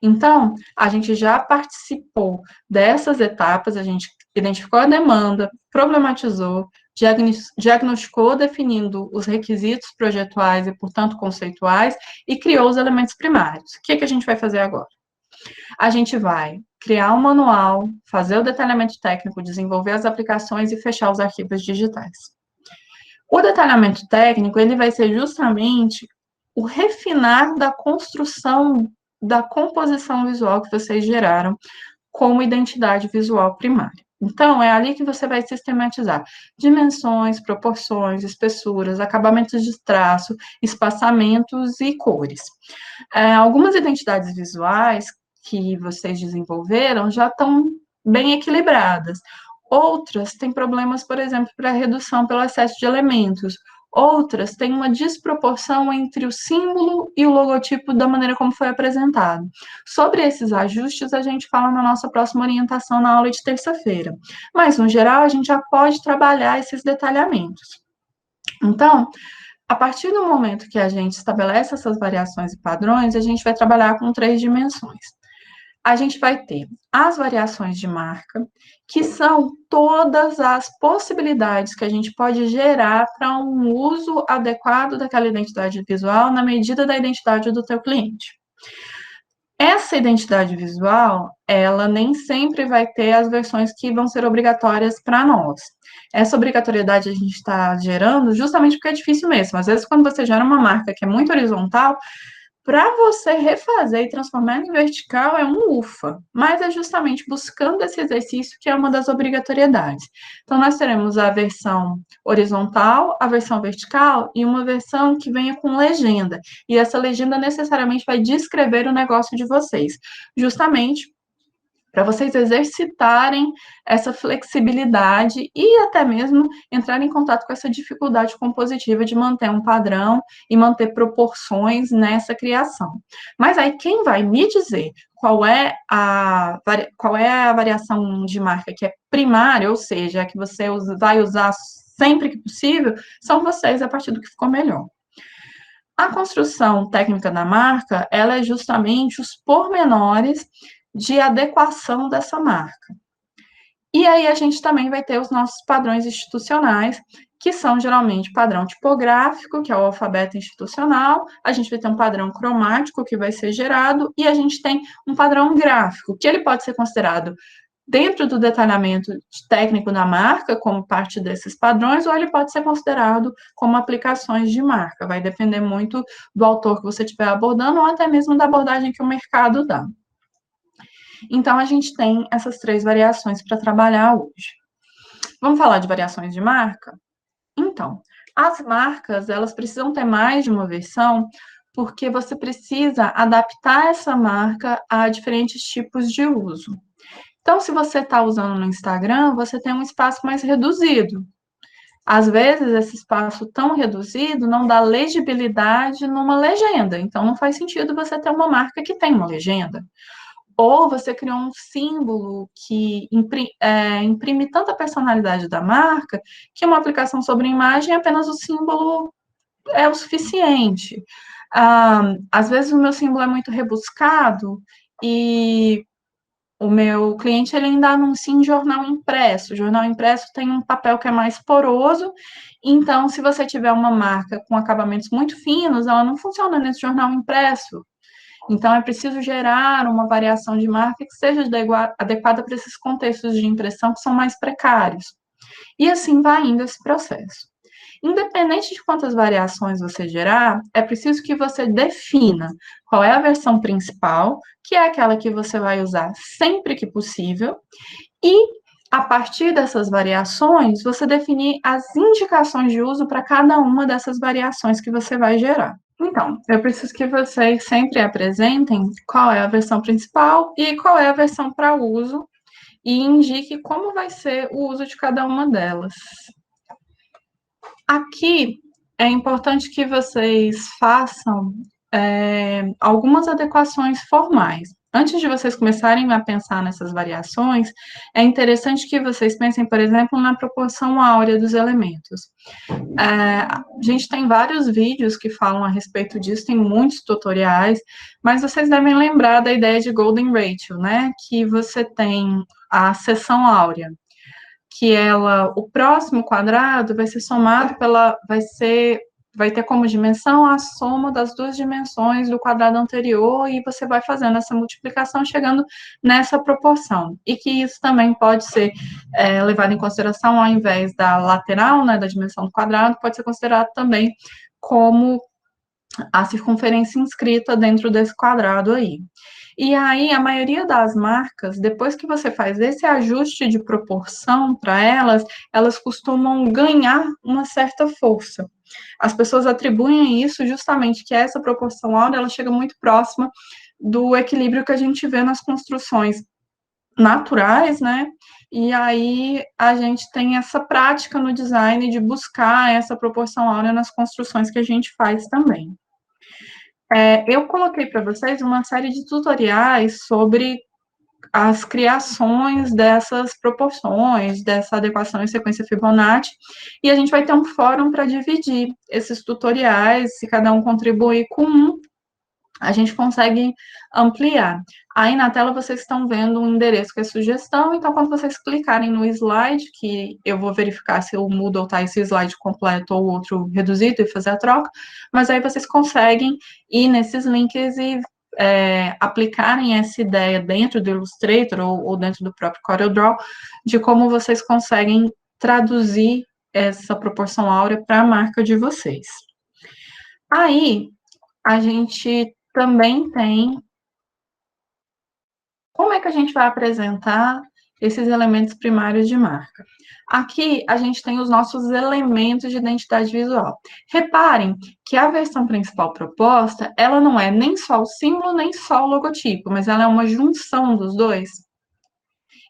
Então, a gente já participou dessas etapas, a gente identificou a demanda, problematizou, diagnosticou definindo os requisitos projetuais e, portanto, conceituais, e criou os elementos primários. O que a gente vai fazer agora? A gente vai criar um manual, fazer o detalhamento técnico, desenvolver as aplicações e fechar os arquivos digitais. O detalhamento técnico, ele vai ser justamente o refinar da construção da composição visual que vocês geraram como identidade visual primária. Então, é ali que você vai sistematizar dimensões, proporções, espessuras, acabamentos de traço, espaçamentos e cores. Algumas identidades visuais que vocês desenvolveram já estão bem equilibradas. Outras têm problemas, por exemplo, para redução pelo excesso de elementos. Outras têm uma desproporção entre o símbolo e o logotipo da maneira como foi apresentado. Sobre esses ajustes, a gente fala na nossa próxima orientação na aula de terça-feira. Mas, no geral, a gente já pode trabalhar esses detalhamentos. Então, a partir do momento que a gente estabelece essas variações e padrões, a gente vai trabalhar com 3 dimensões. A gente vai ter as variações de marca, que são todas as possibilidades que a gente pode gerar para um uso adequado daquela identidade visual na medida da identidade do teu cliente. Essa identidade visual, ela nem sempre vai ter as versões que vão ser obrigatórias para nós. Essa obrigatoriedade a gente está gerando justamente porque é difícil mesmo. Às vezes, quando você gera uma marca que é muito horizontal, para você refazer e transformar em vertical é um ufa, mas é justamente buscando esse exercício que é uma das obrigatoriedades. Então, nós teremos a versão horizontal, a versão vertical e uma versão que venha com legenda. E essa legenda necessariamente vai descrever o negócio de vocês, justamente para vocês exercitarem essa flexibilidade e até mesmo entrar em contato com essa dificuldade compositiva de manter um padrão e manter proporções nessa criação. Mas aí quem vai me dizer qual é a variação de marca que é primária, ou seja, a que você vai usar sempre que possível, são vocês a partir do que ficou melhor. A construção técnica da marca, ela é justamente os pormenores de adequação dessa marca. E aí a gente também vai ter os nossos padrões institucionais, que são geralmente padrão tipográfico, que é o alfabeto institucional, a gente vai ter um padrão cromático que vai ser gerado, e a gente tem um padrão gráfico, que ele pode ser considerado dentro do detalhamento técnico da marca, como parte desses padrões, ou ele pode ser considerado como aplicações de marca, vai depender muito do autor que você estiver abordando, ou até mesmo da abordagem que o mercado dá. Então, a gente tem essas 3 variações para trabalhar hoje. Vamos falar de variações de marca? Então, as marcas, elas precisam ter mais de uma versão, porque você precisa adaptar essa marca a diferentes tipos de uso. Então, se você está usando no Instagram, você tem um espaço mais reduzido. Às vezes, esse espaço tão reduzido não dá legibilidade numa legenda. Então, não faz sentido você ter uma marca que tem uma legenda. Ou você criou um símbolo que imprime tanta personalidade da marca que uma aplicação sobre imagem, apenas o símbolo é o suficiente. Às vezes o meu símbolo é muito rebuscado e o meu cliente ele ainda anuncia em jornal impresso. O jornal impresso tem um papel que é mais poroso, então se você tiver uma marca com acabamentos muito finos, ela não funciona nesse jornal impresso. Então, é preciso gerar uma variação de marca que seja adequada para esses contextos de impressão que são mais precários. E assim vai indo esse processo. Independente de quantas variações você gerar, é preciso que você defina qual é a versão principal, que é aquela que você vai usar sempre que possível, e a partir dessas variações, você definir as indicações de uso para cada uma dessas variações que você vai gerar. Então, eu preciso que vocês sempre apresentem qual é a versão principal e qual é a versão para uso e indique como vai ser o uso de cada uma delas. Aqui é importante que vocês façam algumas adequações formais. Antes de vocês começarem a pensar nessas variações, é interessante que vocês pensem, por exemplo, na proporção áurea dos elementos. A gente tem vários vídeos que falam a respeito disso, tem muitos tutoriais, mas vocês devem lembrar da ideia de Golden Ratio, né? Que você tem a seção áurea, que o próximo quadrado vai ser somado vai ter como dimensão a soma das duas dimensões do quadrado anterior e você vai fazendo essa multiplicação chegando nessa proporção. E que isso também pode ser levado em consideração ao invés da lateral, né, da dimensão do quadrado, pode ser considerado também como a circunferência inscrita dentro desse quadrado aí. E aí, a maioria das marcas, depois que você faz esse ajuste de proporção para elas, elas costumam ganhar uma certa força. As pessoas atribuem isso justamente que essa proporção áurea, ela chega muito próxima do equilíbrio que a gente vê nas construções naturais, né? E aí a gente tem essa prática no design de buscar essa proporção áurea nas construções que a gente faz também. Eu coloquei para vocês uma série de tutoriais sobre as criações dessas proporções, dessa adequação em sequência Fibonacci, e a gente vai ter um fórum para dividir esses tutoriais, se cada um contribuir com um, a gente consegue ampliar. Aí na tela vocês estão vendo um endereço que é sugestão, então quando vocês clicarem no slide, que eu vou verificar se o Moodle está esse slide completo ou outro reduzido e fazer a troca, mas aí vocês conseguem ir nesses links e aplicarem essa ideia dentro do Illustrator ou dentro do próprio CorelDRAW, de como vocês conseguem traduzir essa proporção áurea para a marca de vocês. Aí, a gente também tem como é que a gente vai apresentar esses elementos primários de marca. Aqui, a gente tem os nossos elementos de identidade visual. Reparem que a versão principal proposta, ela não é nem só o símbolo, nem só o logotipo, mas ela é uma junção dos dois.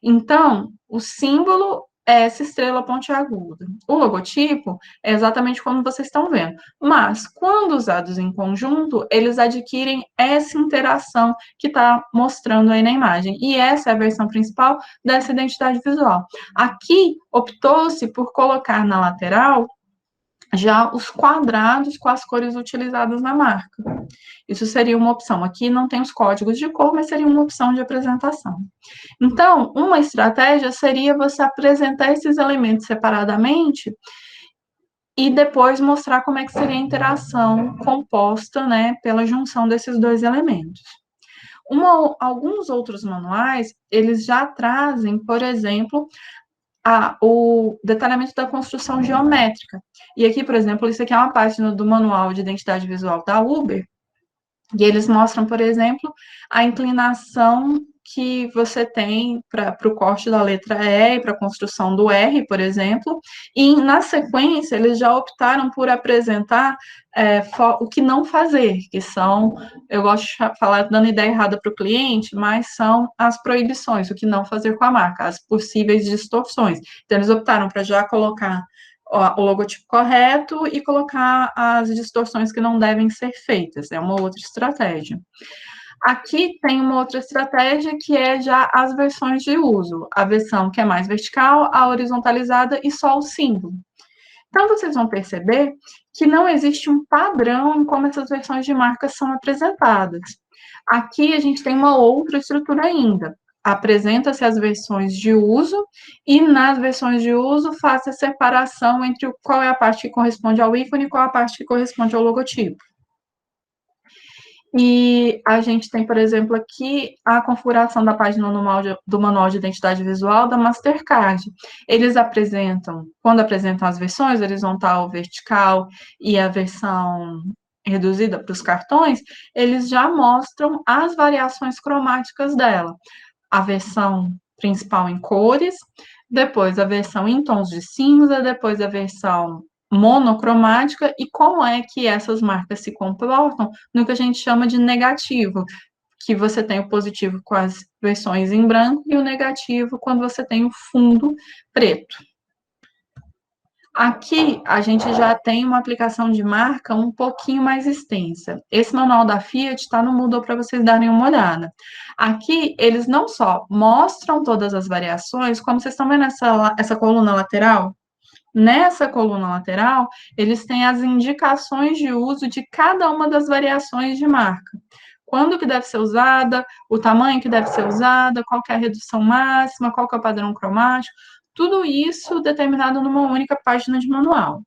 Então, o símbolo é essa estrela pontiaguda. O logotipo é exatamente como vocês estão vendo. Mas, quando usados em conjunto, eles adquirem essa interação que está mostrando aí na imagem. E essa é a versão principal dessa identidade visual. Aqui, optou-se por colocar na lateral já os quadrados com as cores utilizadas na marca. Isso seria uma opção. Aqui não tem os códigos de cor, mas seria uma opção de apresentação. Então, uma estratégia seria você apresentar esses elementos separadamente e depois mostrar como é que seria a interação composta, né, pela junção desses dois elementos. Alguns outros manuais, eles já trazem, por exemplo, o detalhamento da construção geométrica. E aqui, por exemplo, isso aqui é uma página do Manual de Identidade Visual da Uber, e eles mostram, por exemplo, a inclinação que você tem para o corte da letra E e para a construção do R, por exemplo, e na sequência eles já optaram por apresentar o que não fazer, que são, eu gosto de falar dando ideia errada para o cliente, mas são as proibições, o que não fazer com a marca, as possíveis distorções. Então, eles optaram para já colocar o logotipo correto e colocar as distorções que não devem ser feitas. É uma outra estratégia. Aqui tem uma outra estratégia que é já as versões de uso. A versão que é mais vertical, a horizontalizada e só o símbolo. Então, vocês vão perceber que não existe um padrão em como essas versões de marca são apresentadas. Aqui a gente tem uma outra estrutura ainda. Apresenta-se as versões de uso e nas versões de uso faz a separação entre qual é a parte que corresponde ao ícone e qual é a parte que corresponde ao logotipo. E a gente tem, por exemplo, aqui a configuração da página do Manual de Identidade Visual da Mastercard. Eles apresentam, quando apresentam as versões, horizontal, vertical e a versão reduzida para os cartões, eles já mostram as variações cromáticas dela. A versão principal em cores, depois a versão em tons de cinza, depois a versão monocromática e como é que essas marcas se comportam no que a gente chama de negativo, que você tem o positivo com as versões em branco e o negativo quando você tem o fundo preto. Aqui a gente já tem uma aplicação de marca um pouquinho mais extensa. Esse manual da Fiat está no Moodle para vocês darem uma olhada. Aqui eles não só mostram todas as variações, como vocês estão vendo essa coluna lateral? Nessa coluna lateral, eles têm as indicações de uso de cada uma das variações de marca. Quando que deve ser usada, o tamanho que deve ser usada, qual que é a redução máxima, qual que é o padrão cromático, tudo isso determinado numa única página de manual.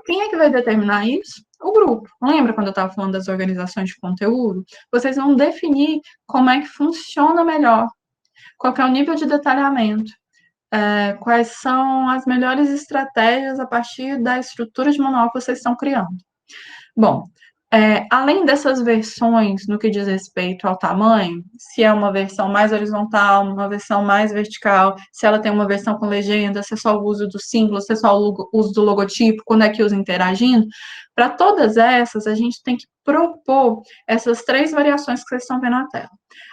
Quem é que vai determinar isso? O grupo. Lembra quando eu estava falando das organizações de conteúdo? Vocês vão definir como é que funciona melhor, qual que é o nível de detalhamento, quais são as melhores estratégias a partir da estrutura de manual que vocês estão criando. Bom, além dessas versões no que diz respeito ao tamanho, se é uma versão mais horizontal, uma versão mais vertical, se ela tem uma versão com legenda, se é só o uso do símbolo, se é só o uso do logotipo, quando é que usa interagindo, para todas essas, a gente tem que propor essas 3 variações que vocês estão vendo na tela.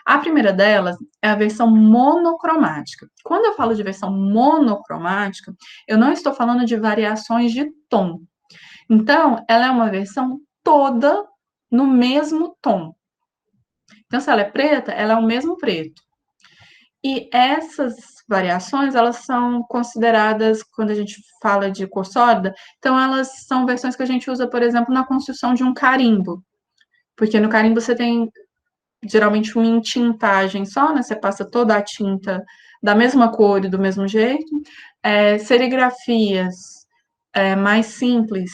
A primeira delas é a versão monocromática. Quando eu falo de versão monocromática, eu não estou falando de variações de tom. Então, ela é uma versão toda no mesmo tom. Então, se ela é preta, ela é o mesmo preto. E essas variações, elas são consideradas, quando a gente fala de cor sólida, então elas são versões que a gente usa, por exemplo, na construção de um carimbo. Porque no carimbo você tem, geralmente, uma entintagem só, né? Você passa toda a tinta da mesma cor e do mesmo jeito. Serigrafias mais simples,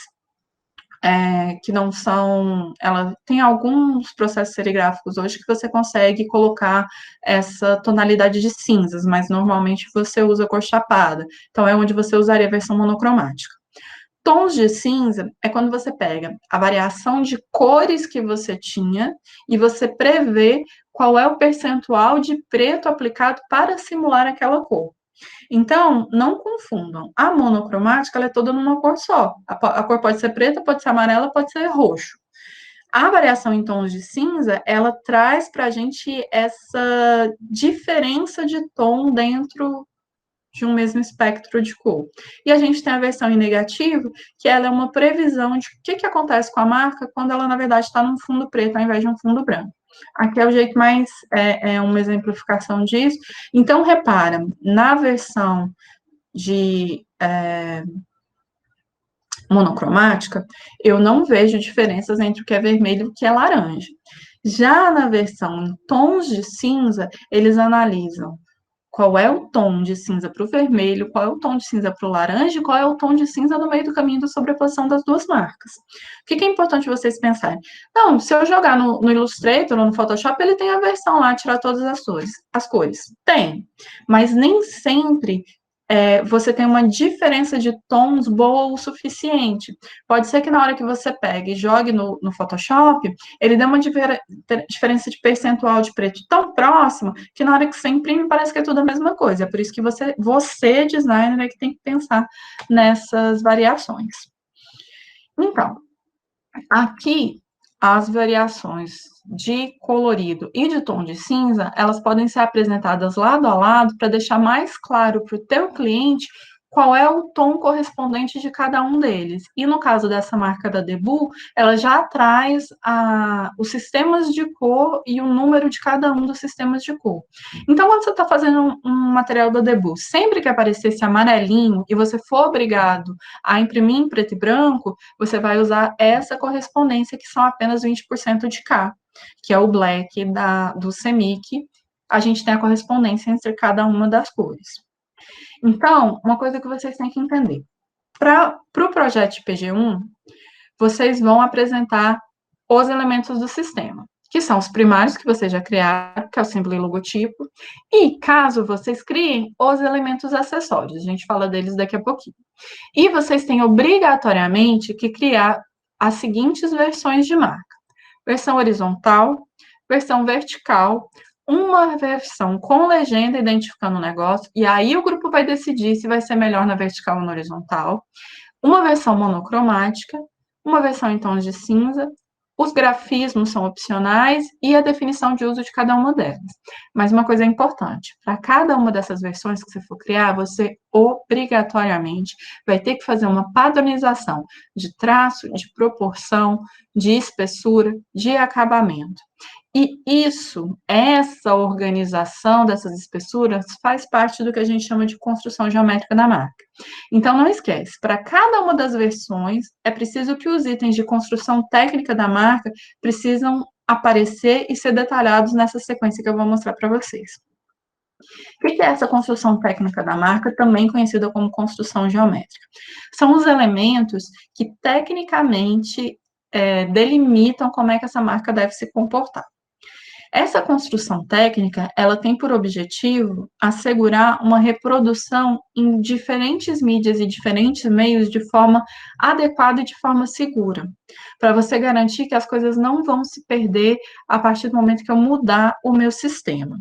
que não são... Ela tem alguns processos serigráficos hoje que você consegue colocar essa tonalidade de cinzas, mas normalmente você usa cor chapada. Então, é onde você usaria a versão monocromática. Tons de cinza é quando você pega a variação de cores que você tinha e você prevê qual é o percentual de preto aplicado para simular aquela cor. Então, não confundam. A monocromática, ela é toda numa cor só. A cor pode ser preta, pode ser amarela, pode ser roxo. A variação em tons de cinza, ela traz para a gente essa diferença de tom dentro de um mesmo espectro de cor. E a gente tem a versão em negativo, que ela é uma previsão de o que acontece com a marca quando ela, na verdade, está num fundo preto ao invés de um fundo branco. Aqui é o jeito mais, uma exemplificação disso. Então, repara, na versão de monocromática, eu não vejo diferenças entre o que é vermelho e o que é laranja. Já na versão em tons de cinza, eles analisam qual é o tom de cinza para o vermelho, qual é o tom de cinza para o laranja e qual é o tom de cinza no meio do caminho da sobreposição das duas marcas. O que é importante vocês pensarem? Não, se eu jogar no Illustrator ou no Photoshop, ele tem a versão lá, tirar todas as cores. Tem, mas nem sempre você tem uma diferença de tons boa o suficiente. Pode ser que na hora que você pegue e jogue no Photoshop, ele dê uma diferença de percentual de preto tão próxima que na hora que você imprime parece que é tudo a mesma coisa. É por isso que você designer, é que tem que pensar nessas variações. Então, aqui, as variações de colorido e de tom de cinza, elas podem ser apresentadas lado a lado para deixar mais claro para o teu cliente qual é o tom correspondente de cada um deles. E no caso dessa marca da Debu, ela já traz os sistemas de cor e o número de cada um dos sistemas de cor. Então, quando você está fazendo um material da Debu, sempre que aparecer esse amarelinho e você for obrigado a imprimir em preto e branco, você vai usar essa correspondência, que são apenas 20% de K, que é o black do CMYK. A gente tem a correspondência entre cada uma das cores. Então, uma coisa que vocês têm que entender. Para o projeto de PG1, vocês vão apresentar os elementos do sistema, que são os primários que vocês já criaram, que é o símbolo e logotipo, e caso vocês criem os elementos acessórios, a gente fala deles daqui a pouquinho. E vocês têm obrigatoriamente que criar as seguintes versões de marca: versão horizontal, versão vertical, uma versão com legenda identificando o negócio, e aí o grupo vai decidir se vai ser melhor na vertical ou na horizontal, uma versão monocromática, uma versão em tons de cinza, os grafismos são opcionais e a definição de uso de cada uma delas. Mas uma coisa importante, para cada uma dessas versões que você for criar, você obrigatoriamente vai ter que fazer uma padronização de traço, de proporção, de espessura, de acabamento. E essa organização dessas espessuras faz parte do que a gente chama de construção geométrica da marca. Então, não esquece, para cada uma das versões, é preciso que os itens de construção técnica da marca precisam aparecer e ser detalhados nessa sequência que eu vou mostrar para vocês. O que é essa construção técnica da marca, também conhecida como construção geométrica? São os elementos que, tecnicamente, delimitam como é que essa marca deve se comportar. Essa construção técnica, ela tem por objetivo assegurar uma reprodução em diferentes mídias e diferentes meios de forma adequada e de forma segura, para você garantir que as coisas não vão se perder a partir do momento que eu mudar o meu sistema.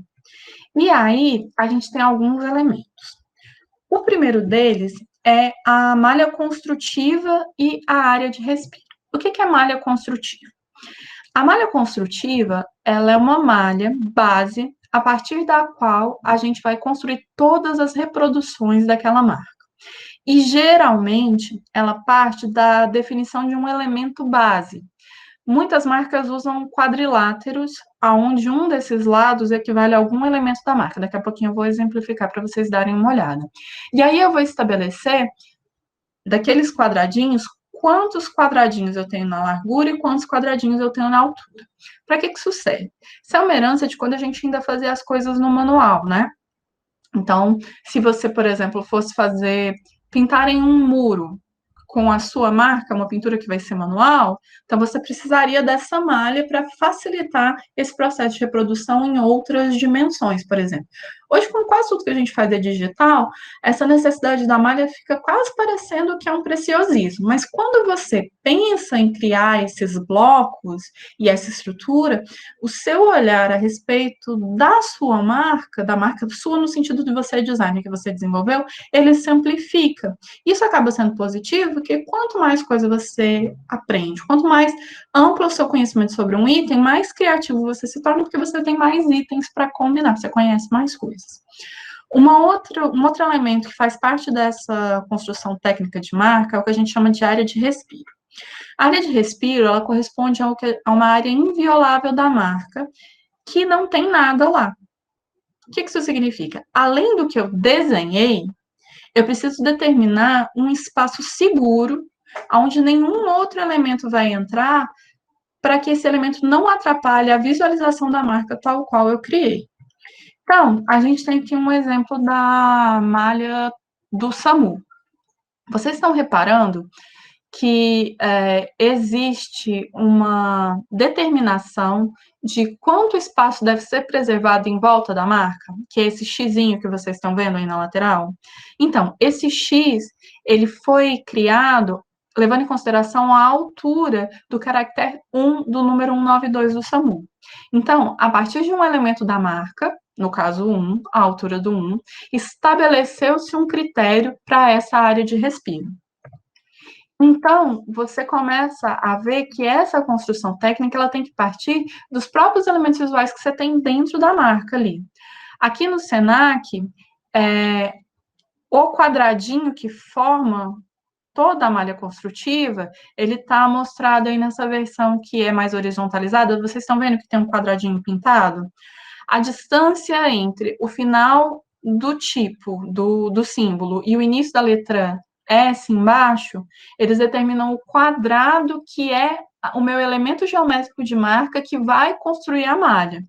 E aí, a gente tem alguns elementos. O primeiro deles é a malha construtiva e a área de respiro. O que é malha construtiva? A malha construtiva, ela é uma malha base a partir da qual a gente vai construir todas as reproduções daquela marca. E, geralmente, ela parte da definição de um elemento base. Muitas marcas usam quadriláteros, onde um desses lados equivale a algum elemento da marca. Daqui a pouquinho eu vou exemplificar para vocês darem uma olhada. E aí eu vou estabelecer, daqueles quadradinhos, quantos quadradinhos eu tenho na largura e quantos quadradinhos eu tenho na altura. Para que isso serve? Isso é uma herança de quando a gente ainda fazia as coisas no manual, né? Então, se você, por exemplo, fosse pintar em um muro com a sua marca, uma pintura que vai ser manual, então você precisaria dessa malha para facilitar esse processo de reprodução em outras dimensões, por exemplo. Hoje, com quase tudo que a gente faz é digital, essa necessidade da malha fica quase parecendo que é um preciosismo, mas quando você pensa em criar esses blocos e essa estrutura, o seu olhar a respeito da sua marca, da marca sua no sentido de você design que você desenvolveu, ele se amplifica. Isso acaba sendo positivo, porque quanto mais coisa você aprende, quanto mais amplo o seu conhecimento sobre um item, mais criativo você se torna, porque você tem mais itens para combinar, você conhece mais coisas. Um outro elemento que faz parte dessa construção técnica de marca é o que a gente chama de área de respiro. A área de respiro, ela corresponde a uma área inviolável da marca, que não tem nada lá. O que isso significa? Além do que eu desenhei, eu preciso determinar um espaço seguro, onde nenhum outro elemento vai entrar, para que esse elemento não atrapalhe a visualização da marca tal qual eu criei. Então, a gente tem aqui um exemplo da malha do SAMU. Vocês estão reparando que existe uma determinação de quanto espaço deve ser preservado em volta da marca, que é esse xizinho que vocês estão vendo aí na lateral? Então, esse X, ele foi criado levando em consideração a altura do caractere 1 do número 192 do SAMU. Então, a partir de um elemento da marca, no caso 1, a altura do 1, estabeleceu-se um critério para essa área de respiro. Então, você começa a ver que essa construção técnica, ela tem que partir dos próprios elementos visuais que você tem dentro da marca ali. Aqui no Senac, o quadradinho que forma toda a malha construtiva, ele está mostrado aí nessa versão que é mais horizontalizada. Vocês estão vendo que tem um quadradinho pintado? A distância entre o final do tipo, do símbolo, e o início da letra S embaixo, eles determinam o quadrado que é o meu elemento geométrico de marca que vai construir a malha.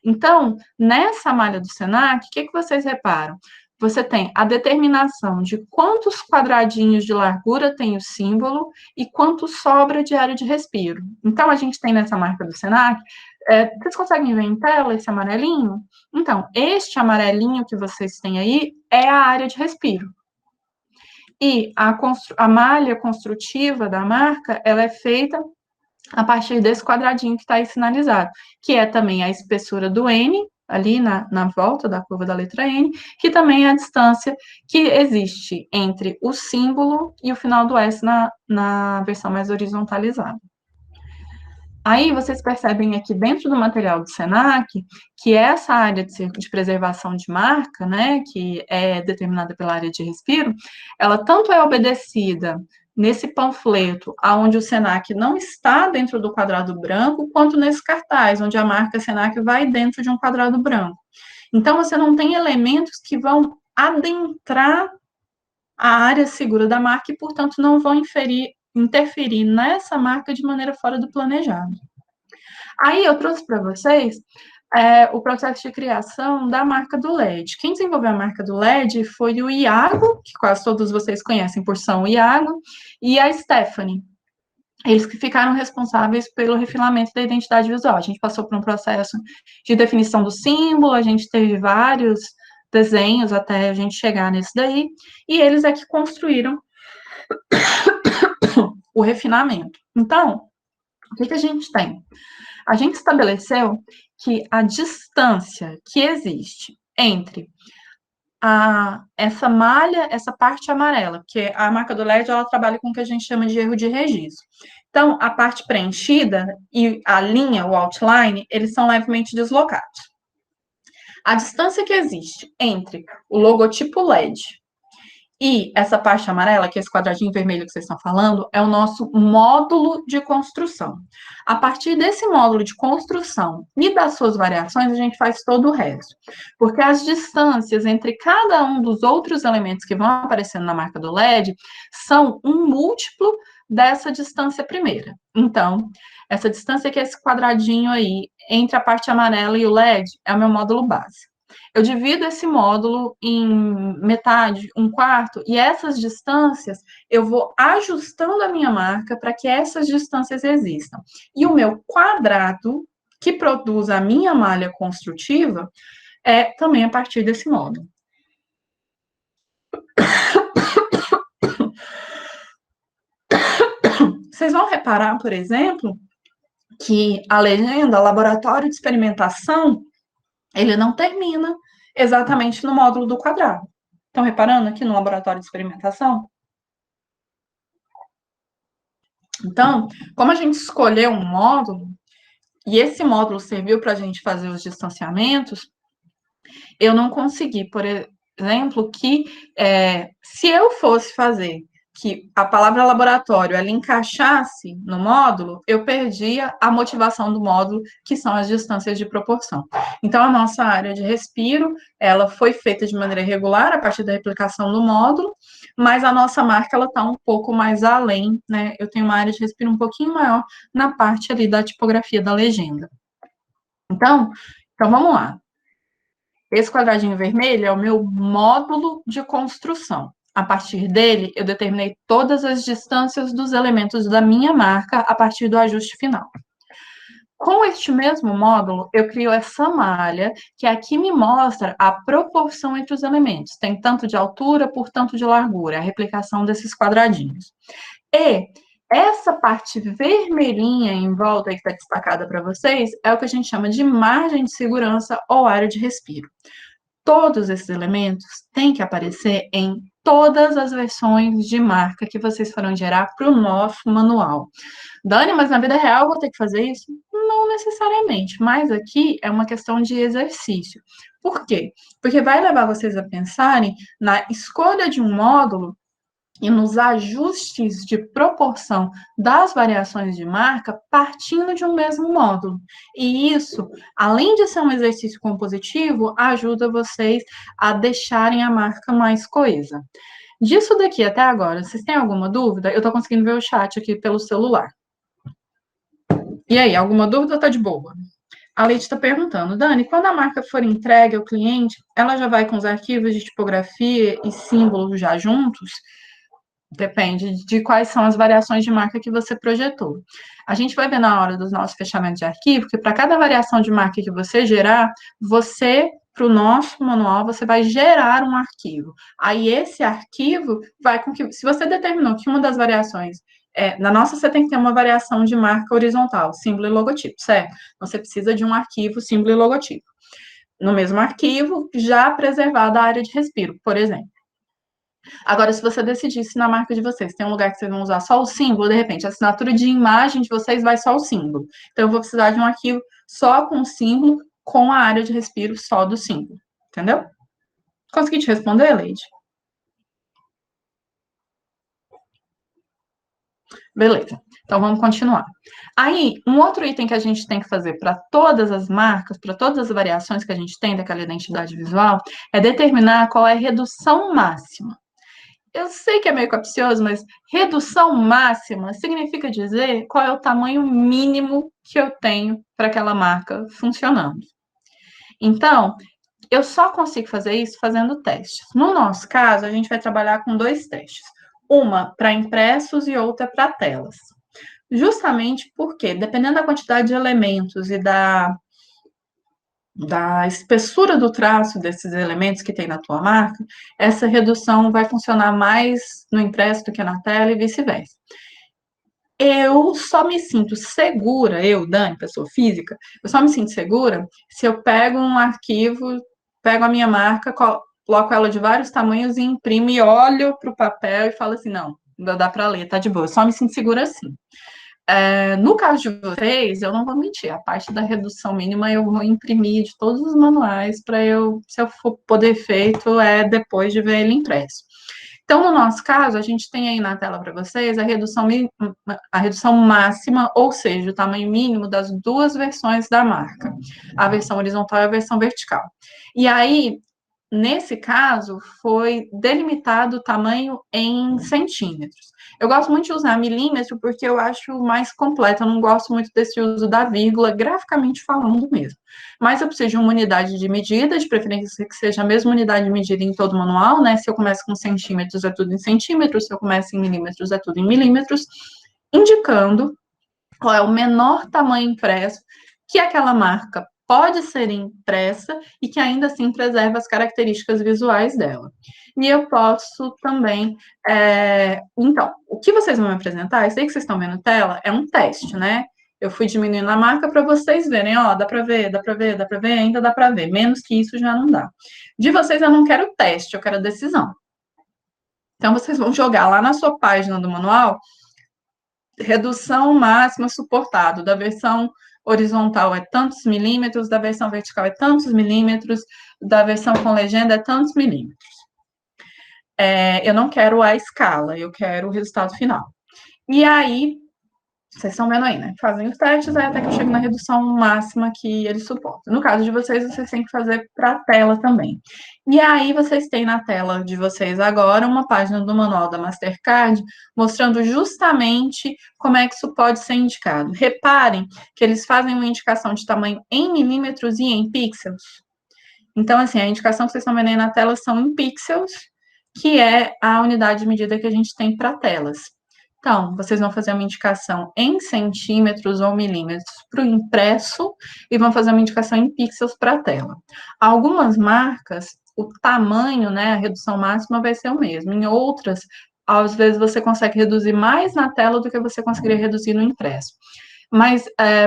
Então, nessa malha do Senac, o que vocês reparam? você tem a determinação de quantos quadradinhos de largura tem o símbolo e quanto sobra de área de respiro. Então, a gente tem nessa marca do Senac, vocês conseguem ver em tela esse amarelinho? Então, este amarelinho que vocês têm aí é a área de respiro. E a malha construtiva da marca, ela é feita a partir desse quadradinho que está aí sinalizado, que é também a espessura do N, ali na volta da curva da letra N, que também é a distância que existe entre o símbolo e o final do S na versão mais horizontalizada. Aí vocês percebem aqui dentro do material do Senac que essa área de preservação de marca, né, que é determinada pela área de respiro, ela tanto é obedecida nesse panfleto, onde o Senac não está dentro do quadrado branco, quanto nesse cartaz, onde a marca Senac vai dentro de um quadrado branco. Então, você não tem elementos que vão adentrar a área segura da marca e, portanto, não vão interferir nessa marca de maneira fora do planejado. Aí, eu trouxe para vocês o processo de criação da marca do LED. Quem desenvolveu a marca do LED foi o Iago, que quase todos vocês conhecem por São Iago, e a Stephanie. Eles que ficaram responsáveis pelo refinamento da identidade visual. A gente passou por um processo de definição do símbolo, a gente teve vários desenhos até a gente chegar nesse daí, e eles é que construíram o refinamento. Então, o que a gente tem? A gente estabeleceu que a distância que existe entre essa malha, essa parte amarela, porque a marca do LED, ela trabalha com o que a gente chama de erro de registro. Então, a parte preenchida e a linha, o outline, eles são levemente deslocados. A distância que existe entre o logotipo LED e essa parte amarela, que é esse quadradinho vermelho que vocês estão falando, é o nosso módulo de construção. A partir desse módulo de construção e das suas variações, a gente faz todo o resto. Porque as distâncias entre cada um dos outros elementos que vão aparecendo na marca do LED são um múltiplo dessa distância primeira. Então, essa distância que é esse quadradinho aí, entre a parte amarela e o LED, é o meu módulo base. Eu divido esse módulo em metade, um quarto, e essas distâncias eu vou ajustando a minha marca para que essas distâncias existam. E o meu quadrado, que produz a minha malha construtiva, é também a partir desse módulo. Vocês vão reparar, por exemplo, que a legenda laboratório de experimentação, ele não termina exatamente no módulo do quadrado. Estão reparando aqui no laboratório de experimentação? Então, como a gente escolheu um módulo, e esse módulo serviu para a gente fazer os distanciamentos, eu não consegui, por exemplo, que se eu fosse fazer que a palavra laboratório ela encaixasse no módulo, eu perdia a motivação do módulo, que são as distâncias de proporção. Então, a nossa área de respiro, ela foi feita de maneira regular, a partir da replicação do módulo, mas a nossa marca, ela está um pouco mais além, né? Eu tenho uma área de respiro um pouquinho maior na parte ali da tipografia da legenda. Então vamos lá. Esse quadradinho vermelho é o meu módulo de construção. A partir dele, eu determinei todas as distâncias dos elementos da minha marca a partir do ajuste final. Com este mesmo módulo, eu crio essa malha, que aqui me mostra a proporção entre os elementos. Tem tanto de altura por tanto de largura, a replicação desses quadradinhos. E essa parte vermelhinha em volta que está destacada para vocês é o que a gente chama de margem de segurança ou área de respiro. Todos esses elementos têm que aparecer em todas as versões de marca que vocês foram gerar para o nosso manual. Dani, mas na vida real eu vou ter que fazer isso? Não necessariamente, mas aqui é uma questão de exercício. Por quê? Porque vai levar vocês a pensarem na escolha de um módulo e nos ajustes de proporção das variações de marca partindo de um mesmo módulo. E isso, além de ser um exercício compositivo, ajuda vocês a deixarem a marca mais coesa. Disso daqui até agora, vocês têm alguma dúvida? Eu estou conseguindo ver o chat aqui pelo celular. E aí, alguma dúvida ou tá de boa? A Leite está perguntando, Dani, quando a marca for entregue ao cliente, ela já vai com os arquivos de tipografia e símbolos já juntos? Depende de quais são as variações de marca que você projetou. A gente vai ver na hora dos nossos fechamentos de arquivo que para cada variação de marca que você gerar, para o nosso manual, você vai gerar um arquivo. Aí esse arquivo vai com que, se você determinou que uma das variações na nossa, você tem que ter uma variação de marca horizontal, símbolo e logotipo, certo? Você precisa de um arquivo, símbolo e logotipo. No mesmo arquivo, já preservada a área de respiro, por exemplo. Agora, se você decidisse na marca de vocês, tem um lugar que vocês vão usar só o símbolo, de repente, a assinatura de imagem de vocês vai só o símbolo. Então, eu vou precisar de um arquivo só com o símbolo, com a área de respiro só do símbolo. Entendeu? Consegui te responder, Leide? Beleza. Então, vamos continuar. Aí, um outro item que a gente tem que fazer para todas as marcas, para todas as variações que a gente tem daquela identidade visual, é determinar qual é a redução máxima. Eu sei que é meio capcioso, mas redução máxima significa dizer qual é o tamanho mínimo que eu tenho para aquela marca funcionando. Então, eu só consigo fazer isso fazendo testes. No nosso caso, a gente vai trabalhar com 2 testes. Uma para impressos e outra para telas. Justamente porque, dependendo da quantidade de elementos e da espessura do traço desses elementos que tem na tua marca, essa redução vai funcionar mais no impresso do que na tela e vice-versa. Eu só me sinto segura, eu, Dani, pessoa física, eu só me sinto segura se eu pego um arquivo, pego a minha marca, coloco ela de vários tamanhos e imprimo e olho para o papel e falo assim, não, ainda dá para ler, tá de boa. Eu só me sinto segura assim. No caso de vocês, eu não vou mentir, a parte da redução mínima eu vou imprimir de todos os manuais para se eu for poder feito, depois de ver ele impresso. Então, no nosso caso, a gente tem aí na tela para vocês a redução máxima, ou seja, o tamanho mínimo das 2 versões da marca, a versão horizontal e a versão vertical. E aí, nesse caso, foi delimitado o tamanho em centímetros. Eu gosto muito de usar milímetro porque eu acho mais completo, eu não gosto muito desse uso da vírgula, graficamente falando mesmo. Mas eu preciso de uma unidade de medida, de preferência que seja a mesma unidade de medida em todo o manual, né? Se eu começo com centímetros, é tudo em centímetros, se eu começo em milímetros, é tudo em milímetros, indicando qual é o menor tamanho impresso que aquela marca pode ser impressa e que ainda assim preserva as características visuais dela. E eu posso também... Então, o que vocês vão me apresentar, isso aí que vocês estão vendo na tela, é um teste, né? Eu fui diminuindo a marca para vocês verem, ó, dá para ver, dá para ver, dá para ver, ainda dá para ver. Menos que isso já não dá. De vocês eu não quero teste, eu quero decisão. Então, vocês vão jogar lá na sua página do manual redução máxima suportado, da versão horizontal é tantos milímetros, da versão vertical é tantos milímetros, da versão com legenda é tantos milímetros. Eu não quero a escala, eu quero o resultado final. E aí, vocês estão vendo aí, né? Fazem os testes, até que eu chego na redução máxima que ele suporta. No caso de vocês, vocês têm que fazer para a tela também. E aí, vocês têm na tela de vocês agora uma página do manual da Mastercard mostrando justamente como é que isso pode ser indicado. Reparem que eles fazem uma indicação de tamanho em milímetros e em pixels. Então, assim, a indicação que vocês estão vendo aí na tela são em pixels, que é a unidade de medida que a gente tem para telas. Então, vocês vão fazer uma indicação em centímetros ou milímetros para o impresso e vão fazer uma indicação em pixels para a tela. Algumas marcas, o tamanho, né, a redução máxima vai ser o mesmo. Em outras, às vezes você consegue reduzir mais na tela do que você conseguiria reduzir no impresso. Mas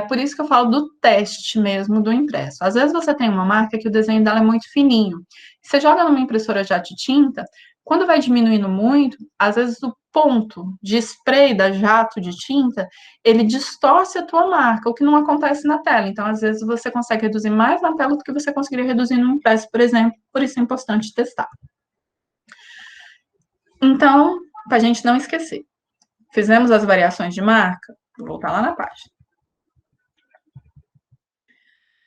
por isso que eu falo do teste mesmo do impresso. Às vezes você tem uma marca que o desenho dela é muito fininho. Você joga numa impressora jato de tinta, quando vai diminuindo muito, às vezes o ponto de spray da jato de tinta, ele distorce a tua marca, o que não acontece na tela. Então, às vezes, você consegue reduzir mais na tela do que você conseguiria reduzir no impresso, por exemplo. Por isso é importante testar. Então, para a gente não esquecer, fizemos as variações de marca, vou voltar lá na página.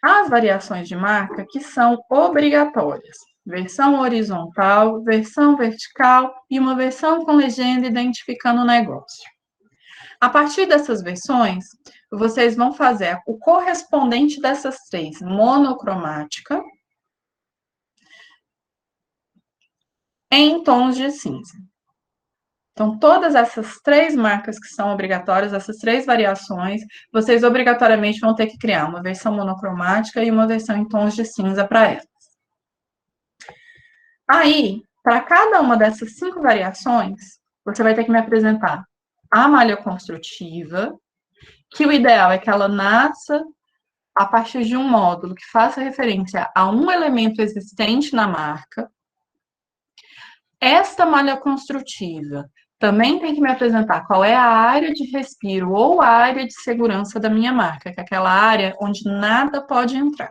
As variações de marca que são obrigatórias. Versão horizontal, versão vertical e uma versão com legenda identificando o negócio. A partir dessas versões, vocês vão fazer o correspondente dessas três, monocromática, em tons de cinza. Então, todas essas três marcas que são obrigatórias, essas três variações, vocês obrigatoriamente vão ter que criar uma versão monocromática e uma versão em tons de cinza para elas. Aí, para cada uma dessas 5 variações, você vai ter que me apresentar a malha construtiva, que o ideal é que ela nasça a partir de um módulo que faça referência a um elemento existente na marca. Esta malha construtiva também tem que me apresentar qual é a área de respiro ou a área de segurança da minha marca, que é aquela área onde nada pode entrar.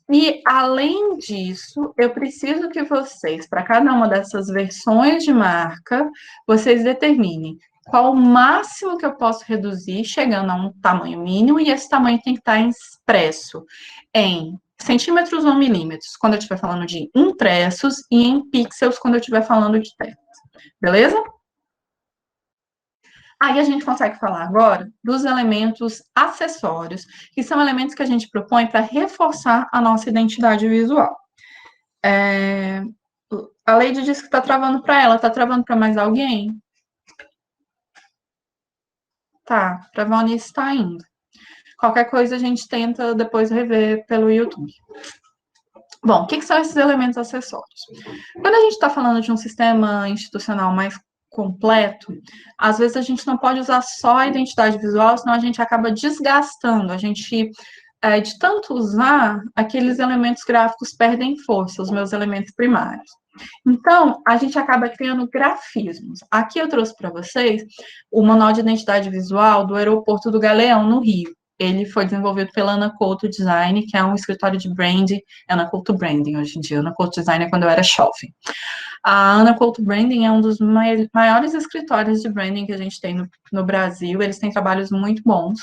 E, além disso, eu preciso que vocês, para cada uma dessas versões de marca, vocês determinem qual o máximo que eu posso reduzir, chegando a um tamanho mínimo, e esse tamanho tem que estar expresso em centímetros ou milímetros, quando eu estiver falando de impressos, e em pixels, quando eu estiver falando de telas. Beleza? Aí a gente consegue falar agora dos elementos acessórios, que são elementos que a gente propõe para reforçar a nossa identidade visual. A Lady disse que está travando para ela, está travando para mais alguém? Tá, para a Valnice está indo. Qualquer coisa a gente tenta depois rever pelo YouTube. Bom, o que são esses elementos acessórios? Quando a gente está falando de um sistema institucional mais completo, às vezes a gente não pode usar só a identidade visual, senão a gente acaba desgastando. A gente, de tanto usar, aqueles elementos gráficos perdem força, os meus elementos primários. Então, a gente acaba criando grafismos. Aqui eu trouxe para vocês o Manual de Identidade Visual do Aeroporto do Galeão, no Rio. Ele foi desenvolvido pela Ana Couto Design, que é um escritório de branding, Ana Couto Branding hoje em dia. Ana Couto Design é quando eu era jovem. A Ana Couto Branding é um dos maiores escritórios de branding que a gente tem no Brasil. Eles têm trabalhos muito bons.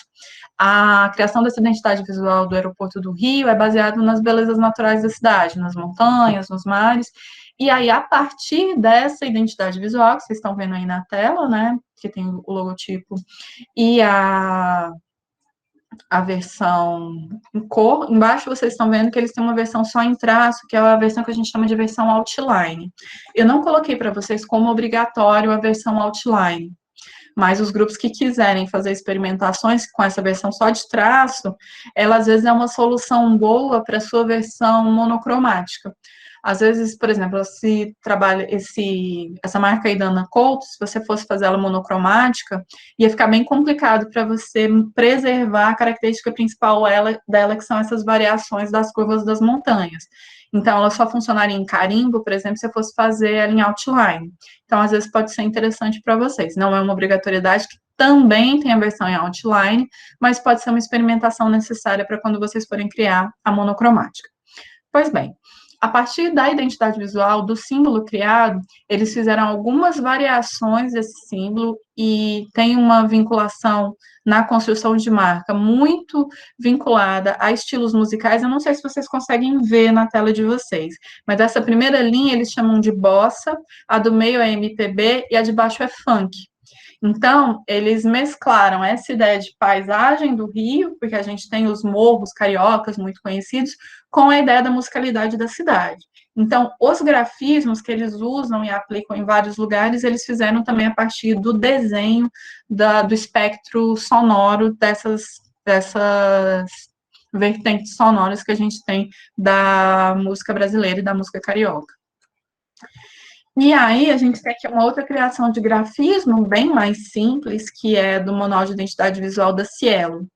A criação dessa identidade visual do Aeroporto do Rio é baseada nas belezas naturais da cidade, nas montanhas, nos mares. E aí, a partir dessa identidade visual, que vocês estão vendo aí na tela, né, que tem o logotipo e a versão em cor, embaixo vocês estão vendo que eles têm uma versão só em traço, que é a versão que a gente chama de versão outline. Eu não coloquei para vocês como obrigatório a versão outline, mas os grupos que quiserem fazer experimentações com essa versão só de traço, ela às vezes é uma solução boa para a sua versão monocromática. Às vezes, por exemplo, se trabalha essa marca aí da Ana Couto, se você fosse fazer ela monocromática, ia ficar bem complicado para você preservar a característica principal dela, que são essas variações das curvas das montanhas. Então, ela só funcionaria em carimbo, por exemplo, se eu fosse fazer ela em outline. Então, às vezes, pode ser interessante para vocês. Não é uma obrigatoriedade, que também tem a versão em outline, mas pode ser uma experimentação necessária para quando vocês forem criar a monocromática. Pois bem, a partir da identidade visual, do símbolo criado, eles fizeram algumas variações desse símbolo e tem uma vinculação na construção de marca muito vinculada a estilos musicais. Eu não sei se vocês conseguem ver na tela de vocês, mas essa primeira linha eles chamam de bossa, a do meio é MPB e a de baixo é funk. Então, eles mesclaram essa ideia de paisagem do Rio, porque a gente tem os morros cariocas muito conhecidos, com a ideia da musicalidade da cidade. Então, os grafismos que eles usam e aplicam em vários lugares, eles fizeram também a partir do desenho do espectro sonoro dessas vertentes sonoras que a gente tem da música brasileira e da música carioca. E aí, a gente tem aqui uma outra criação de grafismo, bem mais simples, que é do Manual de Identidade Visual da Cielo.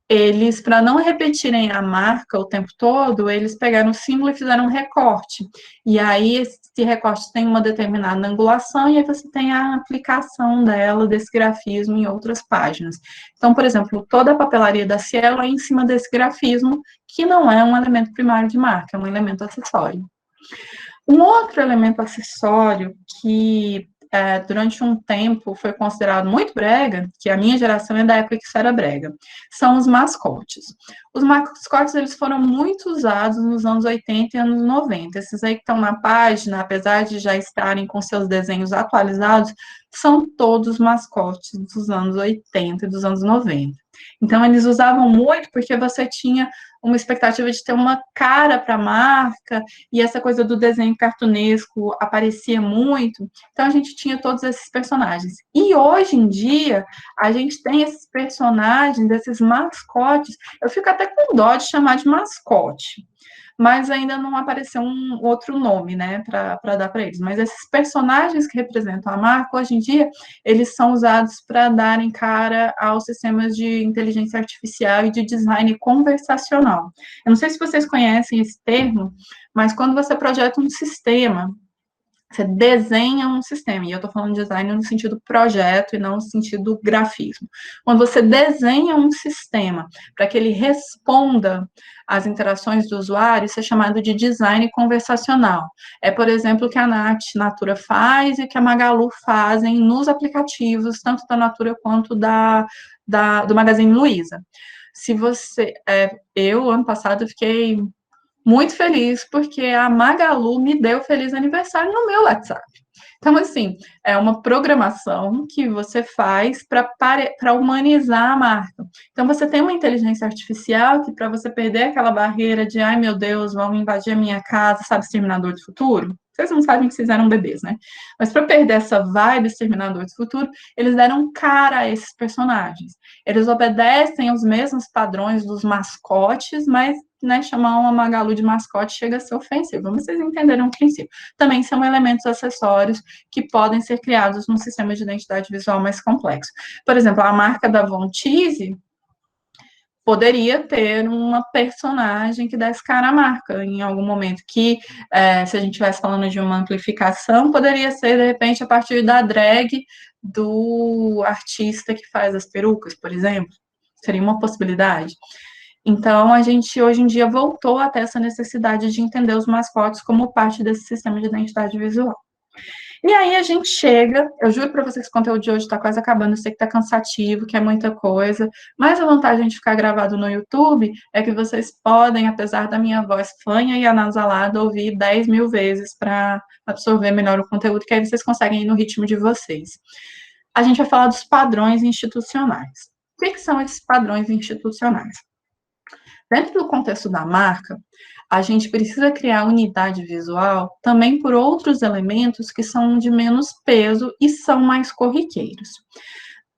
Eles, para não repetirem a marca o tempo todo, eles pegaram o símbolo e fizeram um recorte. E aí, esse recorte tem uma determinada angulação, e aí você tem a aplicação dela, desse grafismo, em outras páginas. Então, por exemplo, toda a papelaria da Cielo é em cima desse grafismo, que não é um elemento primário de marca, é um elemento acessório. Um outro elemento acessório que durante um tempo, foi considerado muito brega, que a minha geração é da época que isso era brega, são os mascotes. Os mascotes, eles foram muito usados nos anos 80 e anos 90. Esses aí que estão na página, apesar de já estarem com seus desenhos atualizados, são todos mascotes dos anos 80 e dos anos 90. Então, eles usavam muito porque você tinha uma expectativa de ter uma cara para a marca, e essa coisa do desenho cartunesco aparecia muito, então a gente tinha todos esses personagens. E hoje em dia, a gente tem esses personagens, esses mascotes, eu fico até com dó de chamar de mascote, mas ainda não apareceu um outro nome, né, para dar para eles. Mas esses personagens que representam a marca, hoje em dia, eles são usados para darem cara aos sistemas de inteligência artificial e de design conversacional. Eu não sei se vocês conhecem esse termo, mas quando você projeta um sistema, você desenha um sistema, e eu estou falando de design no sentido projeto e não no sentido grafismo. Quando você desenha um sistema para que ele responda às interações do usuário, isso é chamado de design conversacional. É, por exemplo, o que a Natura faz e que a Magalu fazem nos aplicativos, tanto da Natura quanto do Magazine Luiza. Se você, eu, ano passado, fiquei muito feliz, porque a Magalu me deu feliz aniversário no meu WhatsApp. Então, assim, é uma programação que você faz para humanizar a marca. Então, você tem uma inteligência artificial que, para você perder aquela barreira de, ai meu Deus, vão invadir a minha casa, sabe, Exterminador do Futuro? Vocês não sabem que vocês eram bebês, né? Mas para perder essa vibe Exterminador do Futuro, eles deram cara a esses personagens. Eles obedecem aos mesmos padrões dos mascotes, mas, né, chamar uma Magalu de mascote chega a ser ofensivo. Mas vocês entenderam o princípio. Também são elementos acessórios que podem ser criados num sistema de identidade visual mais complexo. Por exemplo, a marca da Von Teese poderia ter uma personagem que desse cara à marca em algum momento, que, se a gente estivesse falando de uma amplificação, poderia ser, de repente, a partir da drag do artista que faz as perucas, por exemplo. Seria uma possibilidade. Então, a gente, hoje em dia, voltou a ter essa necessidade de entender os mascotes como parte desse sistema de identidade visual. E aí a gente chega, eu juro para vocês que o conteúdo de hoje está quase acabando, eu sei que está cansativo, que é muita coisa, mas a vantagem de ficar gravado no YouTube é que vocês podem, apesar da minha voz fanha e anasalada, ouvir 10 mil vezes para absorver melhor o conteúdo, que aí vocês conseguem ir no ritmo de vocês. A gente vai falar dos padrões institucionais. O que são esses padrões institucionais? Dentro do contexto da marca, a gente precisa criar unidade visual também por outros elementos que são de menos peso e são mais corriqueiros.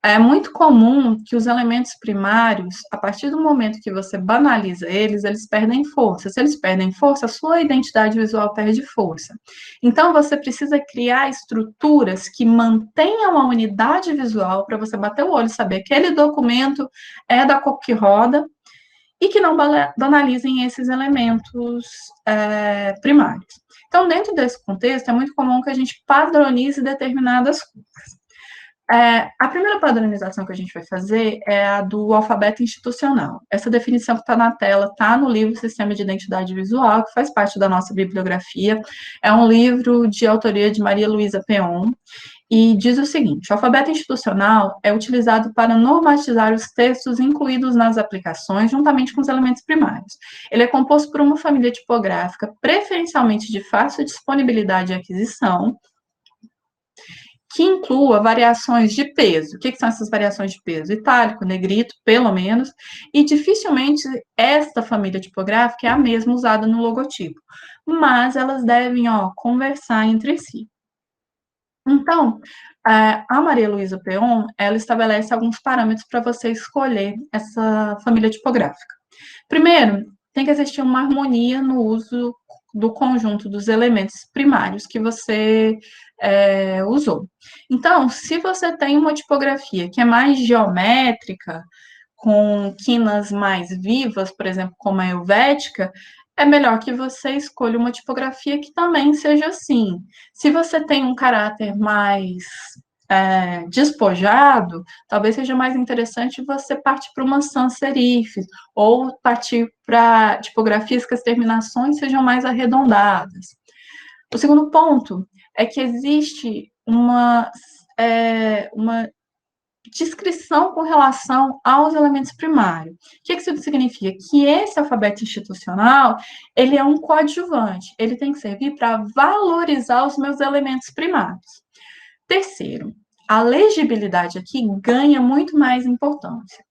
É muito comum que os elementos primários, a partir do momento que você banaliza eles, eles perdem força. Se eles perdem força, a sua identidade visual perde força. Então, você precisa criar estruturas que mantenham a unidade visual para você bater o olho e saber que aquele documento é da cor que roda, e que não banalizem esses elementos primários. Então, dentro desse contexto, é muito comum que a gente padronize determinadas coisas. A primeira padronização que a gente vai fazer é a do alfabeto institucional. Essa definição que está na tela está no livro Sistema de Identidade Visual, que faz parte da nossa bibliografia. É um livro de autoria de Maria Luísa Peon, e diz o seguinte: o alfabeto institucional é utilizado para normatizar os textos incluídos nas aplicações, juntamente com os elementos primários. Ele é composto por uma família tipográfica, preferencialmente de fácil disponibilidade e aquisição, que inclua variações de peso. O que são essas variações de peso? Itálico, negrito, pelo menos, e dificilmente esta família tipográfica é a mesma usada no logotipo, mas elas devem, conversar entre si. Então, a Maria Luísa Peon, ela estabelece alguns parâmetros para você escolher essa família tipográfica. Primeiro, tem que existir uma harmonia no uso do conjunto dos elementos primários que você usou. Então, se você tem uma tipografia que é mais geométrica, com quinas mais vivas, por exemplo, como a helvética, é melhor que você escolha uma tipografia que também seja assim. Se você tem um caráter mais despojado, talvez seja mais interessante você partir para uma sans serif, ou partir para tipografias que as terminações sejam mais arredondadas. O segundo ponto é que existe uma descrição com relação aos elementos primários. O que isso significa? Que esse alfabeto institucional, ele é um coadjuvante, ele tem que servir para valorizar os meus elementos primários. Terceiro, a legibilidade aqui ganha muito mais importância.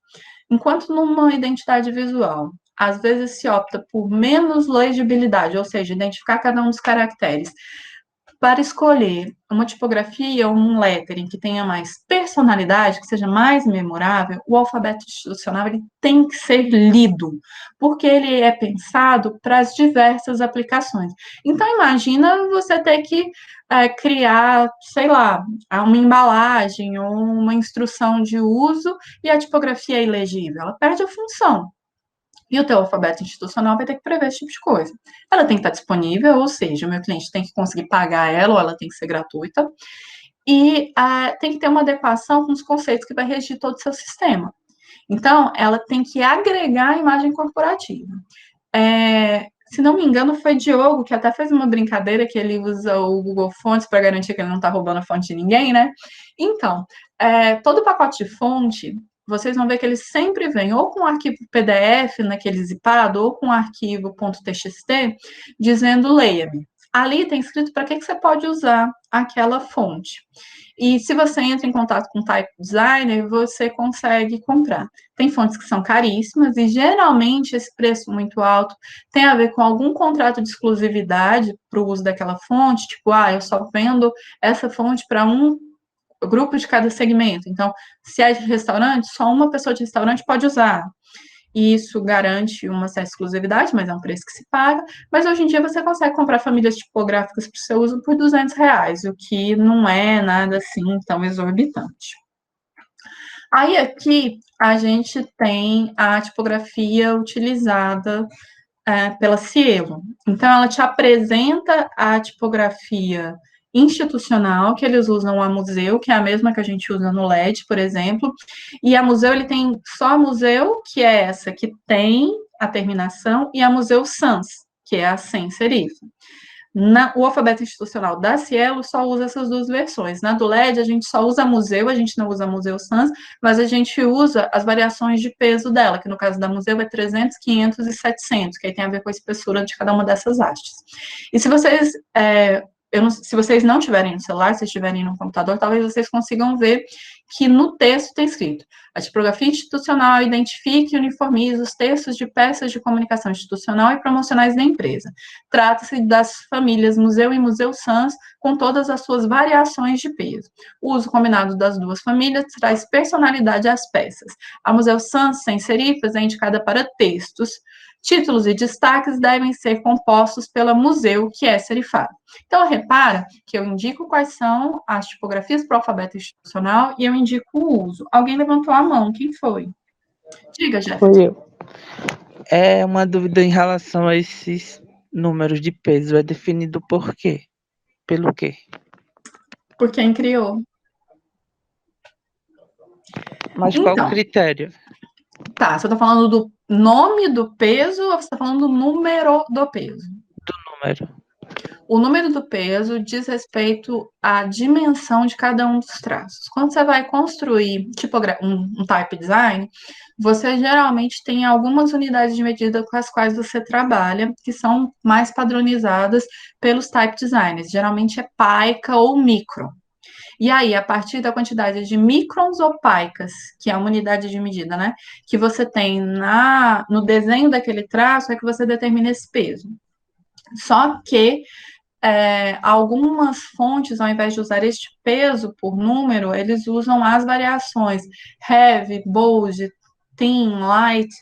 Enquanto numa identidade visual, às vezes se opta por menos legibilidade, ou seja, identificar cada um dos caracteres, para escolher uma tipografia ou um lettering que tenha mais personalidade, que seja mais memorável, o alfabeto institucional ele tem que ser lido, porque ele é pensado para as diversas aplicações. Então, imagina você ter que criar, sei lá, uma embalagem ou uma instrução de uso e a tipografia é ilegível. Ela perde a função. E o teu alfabeto institucional vai ter que prever esse tipo de coisa. Ela tem que estar disponível, ou seja, o meu cliente tem que conseguir pagar ela, ou ela tem que ser gratuita, e tem que ter uma adequação com os conceitos que vai regir todo o seu sistema. Então, ela tem que agregar a imagem corporativa. Se não me engano, foi Diogo que até fez uma brincadeira que ele usa o Google Fontes para garantir que ele não está roubando a fonte de ninguém, né? Então, todo pacote de fonte, vocês vão ver que ele sempre vem ou com um arquivo PDF naquele zipado, ou com um arquivo .txt, dizendo leia-me. Ali tem escrito para que você pode usar aquela fonte. E se você entra em contato com o Type Designer, você consegue comprar. Tem fontes que são caríssimas e geralmente esse preço muito alto tem a ver com algum contrato de exclusividade para o uso daquela fonte, tipo, eu só vendo essa fonte para um grupo de cada segmento. Então, se é de restaurante, só uma pessoa de restaurante pode usar. E isso garante uma certa exclusividade, mas é um preço que se paga. Mas hoje em dia você consegue comprar famílias tipográficas para o seu uso por R$ 200, o que não é nada assim tão exorbitante. Aí aqui a gente tem a tipografia utilizada pela Cielo. Então, ela te apresenta a tipografia institucional, que eles usam a Museu, que é a mesma que a gente usa no LED, por exemplo, e a Museu, ele tem só a Museu, que é essa que tem a terminação, e a Museu Sans, que é a sem serifa. O alfabeto institucional da Cielo só usa essas duas versões. Na do LED, a gente só usa Museu, a gente não usa Museu Sans, mas a gente usa as variações de peso dela, que no caso da Museu é 300, 500 e 700, que aí tem a ver com a espessura de cada uma dessas hastes. E se vocês se vocês não tiverem no celular, se estiverem no computador, talvez vocês consigam ver que no texto tem escrito: a tipografia institucional identifica e uniformiza os textos de peças de comunicação institucional e promocionais da empresa. Trata-se das famílias Museu e Museu Sans, com todas as suas variações de peso. O uso combinado das duas famílias traz personalidade às peças. A Museu Sans, sem serifas, é indicada para textos. Títulos e destaques devem ser compostos pela Museu, que é serifada. Então, repara que eu indico quais são as tipografias para o alfabeto institucional e eu indico o uso. Alguém levantou a mão, quem foi? Diga, Jefferson. Foi eu. É uma dúvida em relação a esses números de peso. É definido por quê? Pelo quê? Por quem criou. Mas qual o critério? Tá, você está falando do nome do peso ou você está falando do número do peso? Do número. O número do peso diz respeito à dimensão de cada um dos traços. Quando você vai construir um type design, você geralmente tem algumas unidades de medida com as quais você trabalha, que são mais padronizadas pelos type designers. Geralmente é pica ou micron. E aí, a partir da quantidade de microns ou picas, que é uma unidade de medida, né, que você tem no desenho daquele traço, é que você determina esse peso. Só que algumas fontes, ao invés de usar este peso por número, eles usam as variações heavy, bold, thin, light,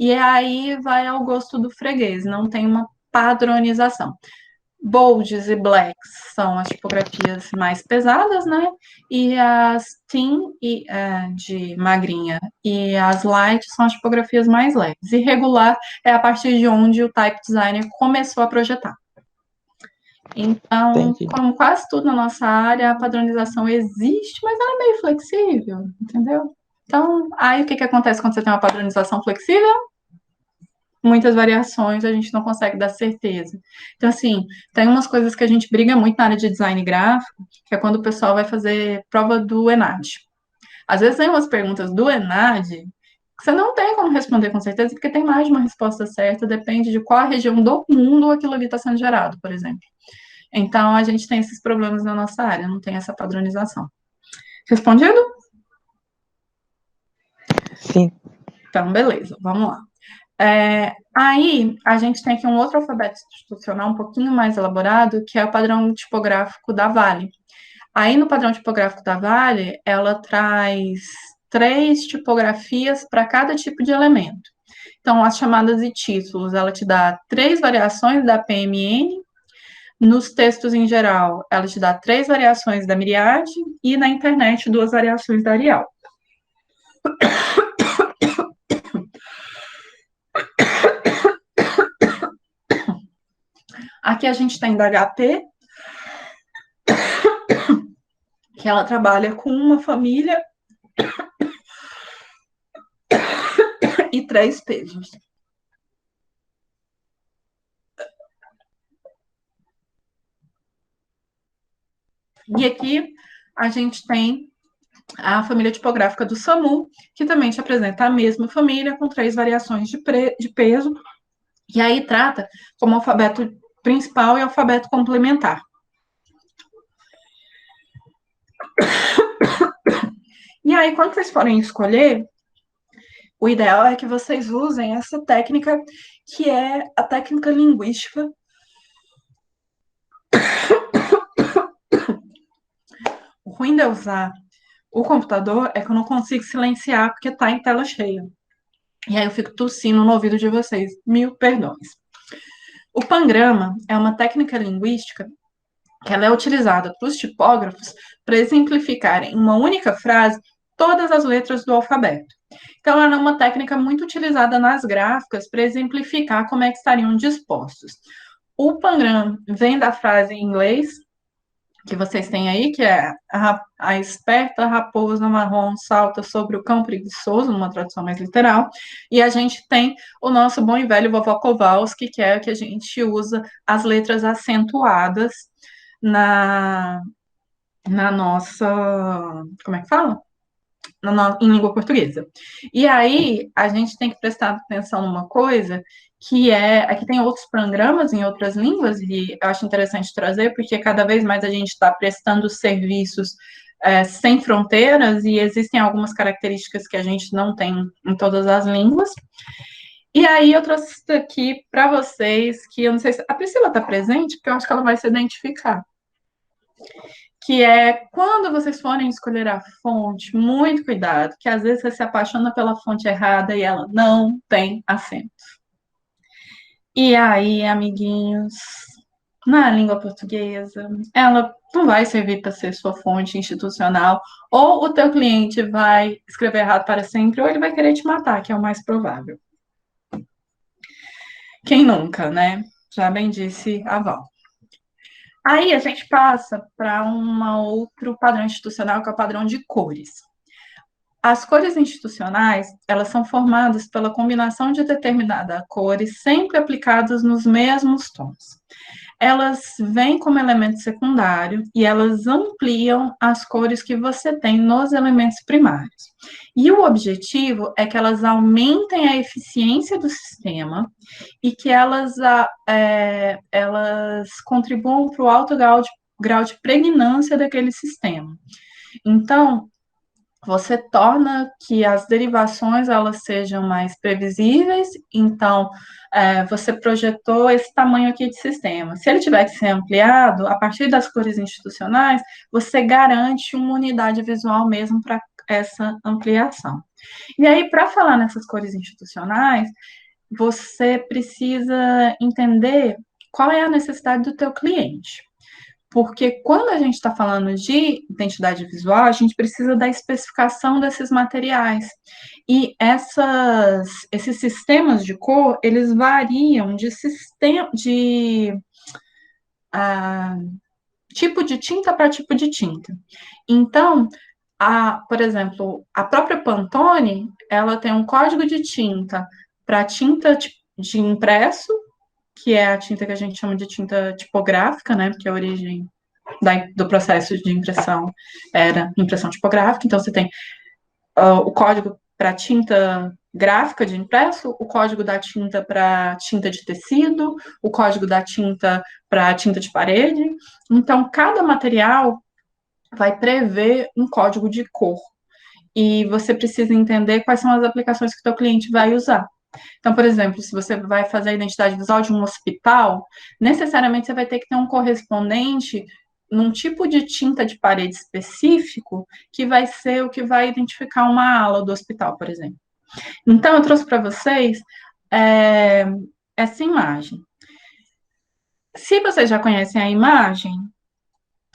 e aí vai ao gosto do freguês, não tem uma padronização. Bolds e blacks são as tipografias mais pesadas, né? E as thin de magrinha e as light são as tipografias mais leves. E regular é a partir de onde o type designer começou a projetar. Então, Entendi. como quase tudo na nossa área, a padronização existe, mas ela é meio flexível, entendeu? Então, aí o que acontece quando você tem uma padronização flexível? muitas variações, a gente não consegue dar certeza. Então, assim, tem umas coisas que a gente briga muito na área de design gráfico, que é quando o pessoal vai fazer prova do ENAD. Às vezes tem umas perguntas do ENAD que você não tem como responder com certeza, porque tem mais de uma resposta certa, depende de qual região do mundo aquilo ali está sendo gerado, por exemplo. Então, a gente tem esses problemas na nossa área, não tem essa padronização. Respondido? Sim. Então, beleza, vamos lá. Aí, a gente tem aqui um outro alfabeto institucional um pouquinho mais elaborado, que é o padrão tipográfico da Vale. Aí, no padrão tipográfico da Vale, ela traz 3 tipografias para cada tipo de elemento. Então, as chamadas e títulos, ela te dá 3 variações da PMN. Nos textos em geral, ela te dá 3 variações da Miriade e na internet 2 variações da Arial. Aqui a gente tem da HP, que ela trabalha com uma família e 3 pesos. E aqui a gente tem a família tipográfica do SAMU, que também te apresenta a mesma família com 3 variações de peso, e aí trata como alfabeto principal e alfabeto complementar. E aí, quando vocês forem escolher, o ideal é que vocês usem essa técnica, que é a técnica linguística. O ruim de eu usar o computador é que eu não consigo silenciar porque está em tela cheia. E aí eu fico tossindo no ouvido de vocês. Mil perdões. O pangrama é uma técnica linguística que ela é utilizada para os tipógrafos para exemplificarem em uma única frase todas as letras do alfabeto. Então, ela é uma técnica muito utilizada nas gráficas para exemplificar como é que estariam dispostos. O pangram vem da frase em inglês, que vocês têm aí, que é a esperta raposa marrom salta sobre o cão preguiçoso, numa tradução mais literal, e a gente tem o nosso bom e velho vovó Kowalski, que é o que a gente usa as letras acentuadas na nossa, como é que fala? Em língua portuguesa. E aí, a gente tem que prestar atenção numa coisa, que é, aqui tem outros programas em outras línguas, e eu acho interessante trazer, porque cada vez mais a gente está prestando serviços sem fronteiras, e existem algumas características que a gente não tem em todas as línguas. E aí, eu trouxe aqui para vocês, que eu não sei se a Priscila está presente, porque eu acho que ela vai se identificar, que é quando vocês forem escolher a fonte, muito cuidado, que às vezes você se apaixona pela fonte errada e ela não tem acento. E aí, amiguinhos, na língua portuguesa, ela não vai servir para ser sua fonte institucional, ou o teu cliente vai escrever errado para sempre, ou ele vai querer te matar, que é o mais provável. Quem nunca, né? Já bem disse a Val. Aí a gente passa para um outro padrão institucional, que é o padrão de cores. As cores institucionais, elas são formadas pela combinação de determinadas cores, sempre aplicadas nos mesmos tons. Elas vêm como elemento secundário e elas ampliam as cores que você tem nos elementos primários. E o objetivo é que elas aumentem a eficiência do sistema e que elas contribuam para o alto grau de pregnância daquele sistema. Então, você torna que as derivações elas sejam mais previsíveis, então você projetou esse tamanho aqui de sistema. Se ele tiver que ser ampliado, a partir das cores institucionais, você garante uma unidade visual mesmo para essa ampliação. E aí, para falar nessas cores institucionais, você precisa entender qual é a necessidade do teu cliente. Porque quando a gente está falando de identidade visual, a gente precisa da especificação desses materiais. E esses sistemas de cor, eles variam de tipo de tinta para tipo de tinta. Então, por exemplo, a própria Pantone, ela tem um código de tinta para tinta de impresso, que é a tinta que a gente chama de tinta tipográfica, né? Porque a origem do processo de impressão era impressão tipográfica. Então, você tem o código para tinta gráfica de impresso, o código da tinta para tinta de tecido, o código da tinta para tinta de parede. Então, cada material vai prever um código de cor. E você precisa entender quais são as aplicações que o teu cliente vai usar. Então, por exemplo, se você vai fazer a identidade visual de um hospital, necessariamente você vai ter que ter um correspondente num tipo de tinta de parede específico, que vai ser o que vai identificar uma ala do hospital, por exemplo. Então, eu trouxe para vocês essa imagem. Se vocês já conhecem a imagem,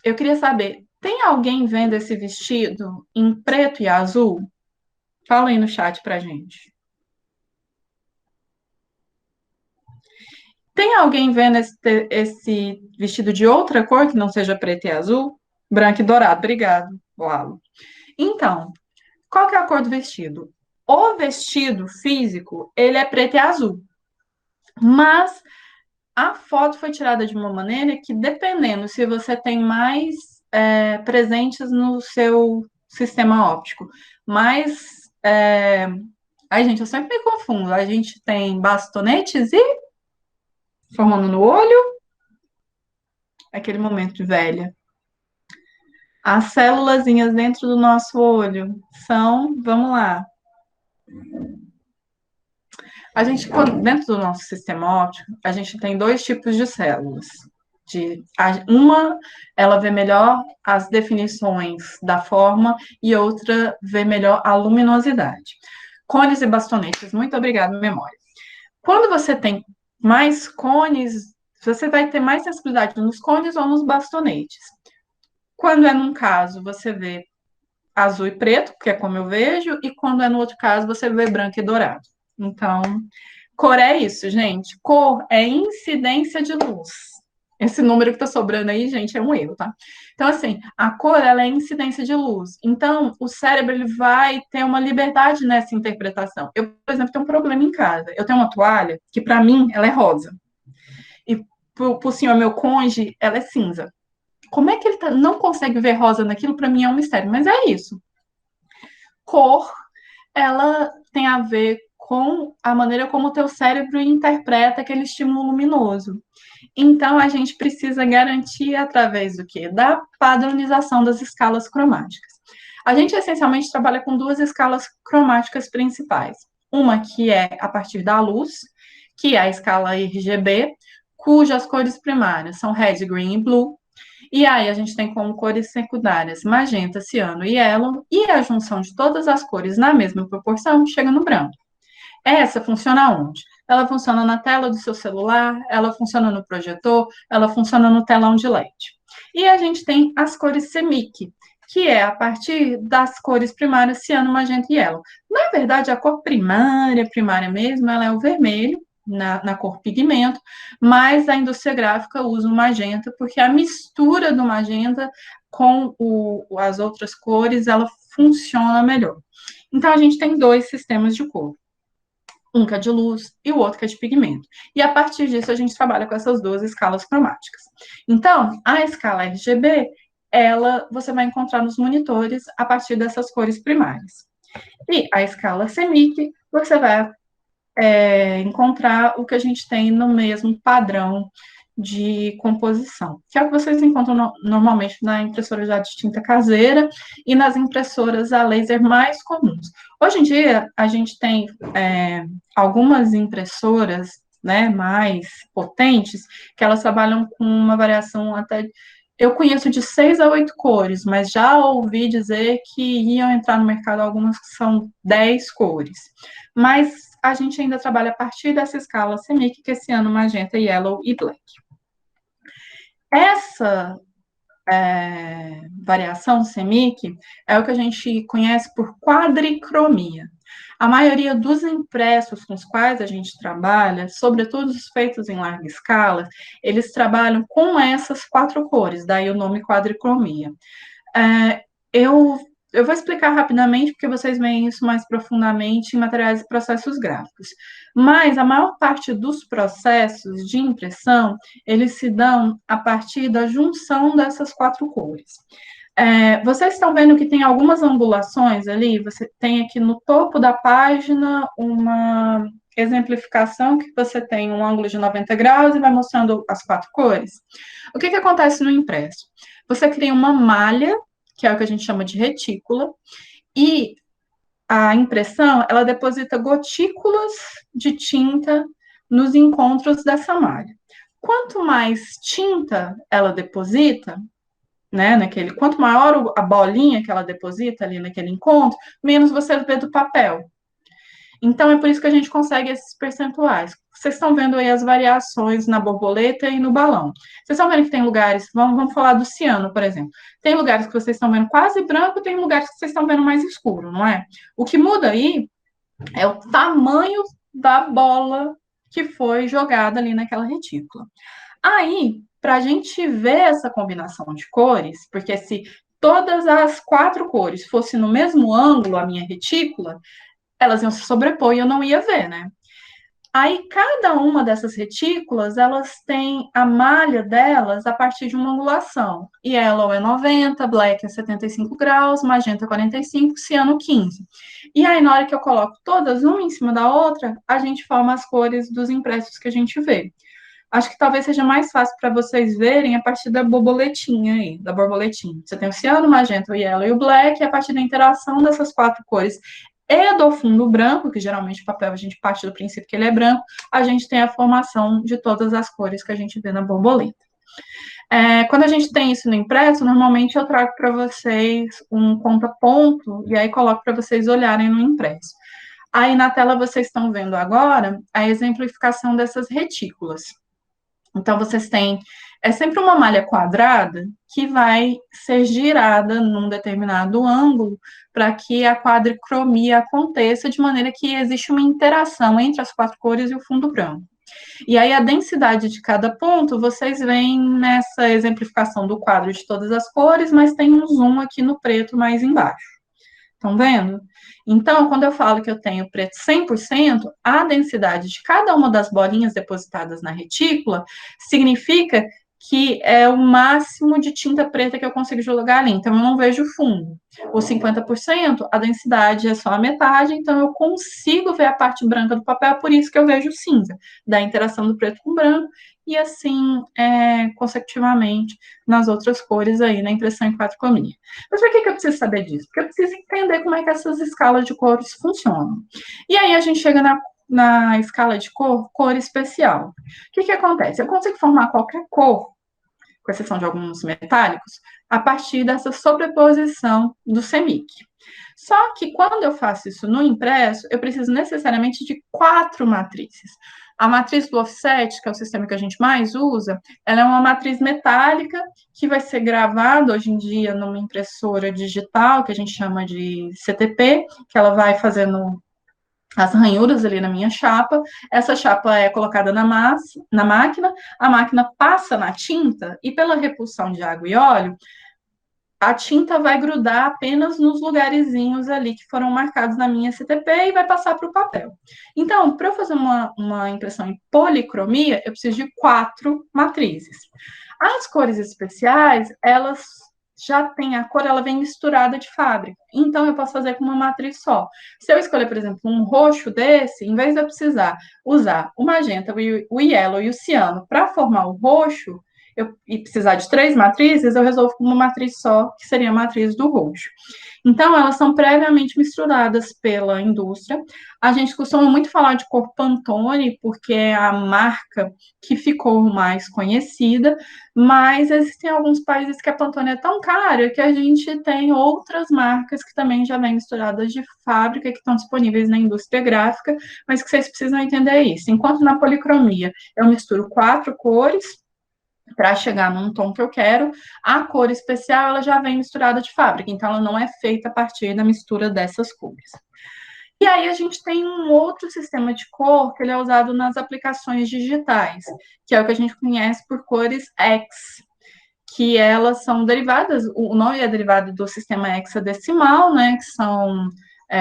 eu queria saber, tem alguém vendo esse vestido em preto e azul? Fala aí no chat pra gente. Tem alguém vendo esse vestido de outra cor que não seja preto e azul? Branco e dourado, obrigado, Lalo. Então, qual que é a cor do vestido? O vestido físico, ele é preto e azul. Mas a foto foi tirada de uma maneira que, dependendo se você tem mais presentes no seu sistema óptico, mais... Ai, gente, eu sempre me confundo. A gente tem bastonetes e formando no olho, aquele momento de velha. As célulazinhas dentro do nosso olho são, vamos lá. A gente, dentro do nosso sistema óptico, a gente tem dois tipos de células. Uma, ela vê melhor as definições da forma e outra vê melhor a luminosidade. Cones e bastonetes, muito obrigada, memória. Quando você tem mais cones, você vai ter mais sensibilidade nos cones ou nos bastonetes. Quando é num caso, você vê azul e preto, que é como eu vejo, e quando é no outro caso, você vê branco e dourado. Então, cor é isso, gente. Cor é incidência de luz. Esse número que tá sobrando aí, gente, é um erro, tá? Então, assim, a cor, ela é incidência de luz. Então, o cérebro, ele vai ter uma liberdade nessa interpretação. Eu, por exemplo, tenho um problema em casa. Eu tenho uma toalha que, para mim, ela é rosa. E, por senhor meu cônjuge, ela é cinza. Como é que ele não consegue ver rosa naquilo? Para mim é um mistério, mas é isso. Cor, ela tem a ver com a maneira como o teu cérebro interpreta aquele estímulo luminoso. Então, a gente precisa garantir através do quê? Da padronização das escalas cromáticas. A gente, essencialmente, trabalha com duas escalas cromáticas principais. Uma que é a partir da luz, que é a escala RGB, cujas cores primárias são red, green e blue. E aí a gente tem como cores secundárias magenta, ciano e yellow, e a junção de todas as cores na mesma proporção chega no branco. Essa funciona onde? Ela funciona na tela do seu celular, ela funciona no projetor, ela funciona no telão de LED. E a gente tem as cores CMYK, que é a partir das cores primárias ciano, magenta e yellow. Na verdade, a cor primária mesmo, ela é o vermelho, na cor pigmento, mas a indústria gráfica usa o magenta, porque a mistura do magenta com as outras cores, ela funciona melhor. Então, a gente tem dois sistemas de cor. Um que é de luz e o outro que é de pigmento. E a partir disso, a gente trabalha com essas duas escalas cromáticas. Então, a escala RGB, você vai encontrar nos monitores a partir dessas cores primárias. E a escala CMYK, você vai encontrar o que a gente tem no mesmo padrão de composição, que é o que vocês encontram normalmente na impressora já de tinta caseira e nas impressoras a laser mais comuns. Hoje em dia, a gente tem algumas impressoras, né, mais potentes, que elas trabalham com uma variação até... Eu conheço de 6 a 8 cores, mas já ouvi dizer que iam entrar no mercado algumas que são 10 cores. Mas a gente ainda trabalha a partir dessa escala CMYK, que esse ano magenta, yellow e black. Essa variação CMYK é o que a gente conhece por quadricromia. A maioria dos impressos com os quais a gente trabalha, sobretudo os feitos em larga escala, eles trabalham com essas 4 cores, daí o nome quadricromia. Eu eu vou explicar rapidamente, porque vocês veem isso mais profundamente em materiais e processos gráficos. Mas a maior parte dos processos de impressão, eles se dão a partir da junção dessas 4 cores. Vocês estão vendo que tem algumas angulações ali? Você tem aqui no topo da página uma exemplificação que você tem um ângulo de 90 graus e vai mostrando as 4 cores. O que acontece no impresso? Você cria uma malha, que é o que a gente chama de retícula, e a impressão, ela deposita gotículas de tinta nos encontros dessa malha. Quanto mais tinta ela deposita, né, quanto maior a bolinha que ela deposita ali naquele encontro, menos você vê do papel. Então, é por isso que a gente consegue esses percentuais. Vocês estão vendo aí as variações na borboleta e no balão. Vocês estão vendo que tem lugares, vamos falar do ciano, por exemplo. Tem lugares que vocês estão vendo quase branco, tem lugares que vocês estão vendo mais escuro, não é? O que muda aí é o tamanho da bola que foi jogada ali naquela retícula. Aí, para a gente ver essa combinação de cores, porque se todas as 4 cores fossem no mesmo ângulo, a minha retícula, elas iam se sobrepor e eu não ia ver, né? Aí, cada uma dessas retículas, elas têm a malha delas a partir de uma angulação. Yellow é 90, black é 75 graus, magenta é 45, ciano 15. E aí, na hora que eu coloco todas uma em cima da outra, a gente forma as cores dos impressos que a gente vê. Acho que talvez seja mais fácil para vocês verem a partir da borboletinha aí, da borboletinha. Você tem o ciano, o magenta, o yellow e o black, e a partir da interação dessas 4 cores e do fundo branco, que geralmente o papel a gente parte do princípio que ele é branco, a gente tem a formação de todas as cores que a gente vê na borboleta. Quando a gente tem isso no impresso, normalmente eu trago para vocês um conta-ponto, e aí coloco para vocês olharem no impresso. Aí na tela vocês estão vendo agora a exemplificação dessas retículas. Então, vocês têm, é sempre uma malha quadrada que vai ser girada num determinado ângulo para que a quadricromia aconteça, de maneira que existe uma interação entre as 4 cores e o fundo branco. E aí, a densidade de cada ponto, vocês veem nessa exemplificação do quadro de todas as cores, mas tem um zoom aqui no preto mais embaixo. Estão vendo? Então, quando eu falo que eu tenho preto 100%, a densidade de cada uma das bolinhas depositadas na retícula significa que é o máximo de tinta preta que eu consigo jogar ali. Então, eu não vejo fundo. Os 50%, a densidade é só a metade, então eu consigo ver a parte branca do papel, por isso que eu vejo cinza, da interação do preto com o branco, e assim, consecutivamente, nas outras cores aí, na impressão em 4 colorias. Mas por que eu preciso saber disso? Porque eu preciso entender como é que essas escalas de cores funcionam. E aí a gente chega na escala de cor especial. O que acontece? Eu consigo formar qualquer cor, com exceção de alguns metálicos, a partir dessa sobreposição do CMYK. Só que quando eu faço isso no impresso, eu preciso necessariamente de 4 matrizes. A matriz do offset, que é o sistema que a gente mais usa, ela é uma matriz metálica que vai ser gravada hoje em dia numa impressora digital, que a gente chama de CTP, que ela vai fazendo as ranhuras ali na minha chapa. Essa chapa é colocada na máquina, a máquina passa na tinta e pela repulsão de água e óleo, a tinta vai grudar apenas nos lugarzinhos ali que foram marcados na minha CTP e vai passar para o papel. Então, para eu fazer uma impressão em policromia, eu preciso de 4 matrizes. As cores especiais, elas já têm a cor, ela vem misturada de fábrica. Então, eu posso fazer com uma matriz só. Se eu escolher, por exemplo, um roxo desse, em vez de eu precisar usar o magenta, o yellow e o ciano para formar o roxo, e precisar de 3 matrizes, eu resolvo com uma matriz só, que seria a matriz do roxo. Então, elas são previamente misturadas pela indústria. A gente costuma muito falar de cor Pantone, porque é a marca que ficou mais conhecida, mas existem alguns países que a Pantone é tão cara que a gente tem outras marcas que também já vêm misturadas de fábrica, que estão disponíveis na indústria gráfica, mas que vocês precisam entender isso. Enquanto na policromia eu misturo 4 cores, para chegar num tom que eu quero, a cor especial ela já vem misturada de fábrica, então ela não é feita a partir da mistura dessas cores. E aí a gente tem um outro sistema de cor que ele é usado nas aplicações digitais, que é o que a gente conhece por cores X. que elas são derivadas, o nome é derivado do sistema hexadecimal, né, que são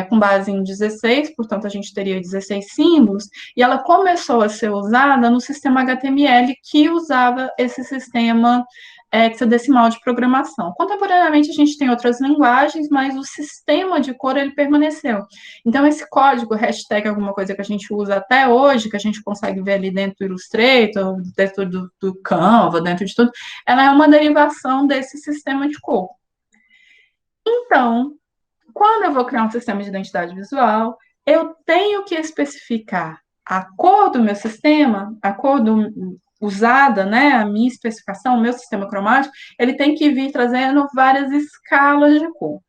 com base em 16, portanto a gente teria 16 símbolos, e ela começou a ser usada no sistema HTML, que usava esse sistema hexadecimal de programação. Contemporaneamente a gente tem outras linguagens, mas o sistema de cor ele permaneceu. Então esse código, hashtag alguma coisa que a gente usa até hoje, que a gente consegue ver ali dentro do Illustrator, dentro do Canva, dentro de tudo, ela é uma derivação desse sistema de cor. Então, quando eu vou criar um sistema de identidade visual, eu tenho que especificar a cor do meu sistema, a cor usada, né, a minha especificação, o meu sistema cromático, ele tem que vir trazendo várias escalas de cor.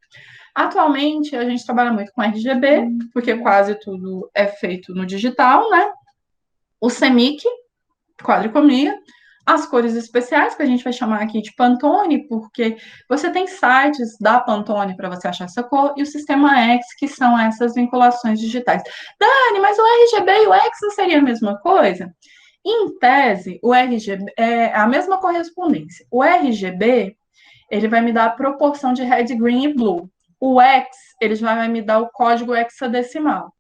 Atualmente, a gente trabalha muito com RGB, porque quase tudo é feito no digital, né? O CMYK, quadricomia, as cores especiais, que a gente vai chamar aqui de Pantone, porque você tem sites da Pantone para você achar essa cor, e o sistema X, que são essas vinculações digitais. Dani, mas o RGB e o X não seria a mesma coisa? Em tese, o RGB é a mesma correspondência. O RGB, ele vai me dar a proporção de red, green e blue. O X, ele já vai me dar o código hexadecimal.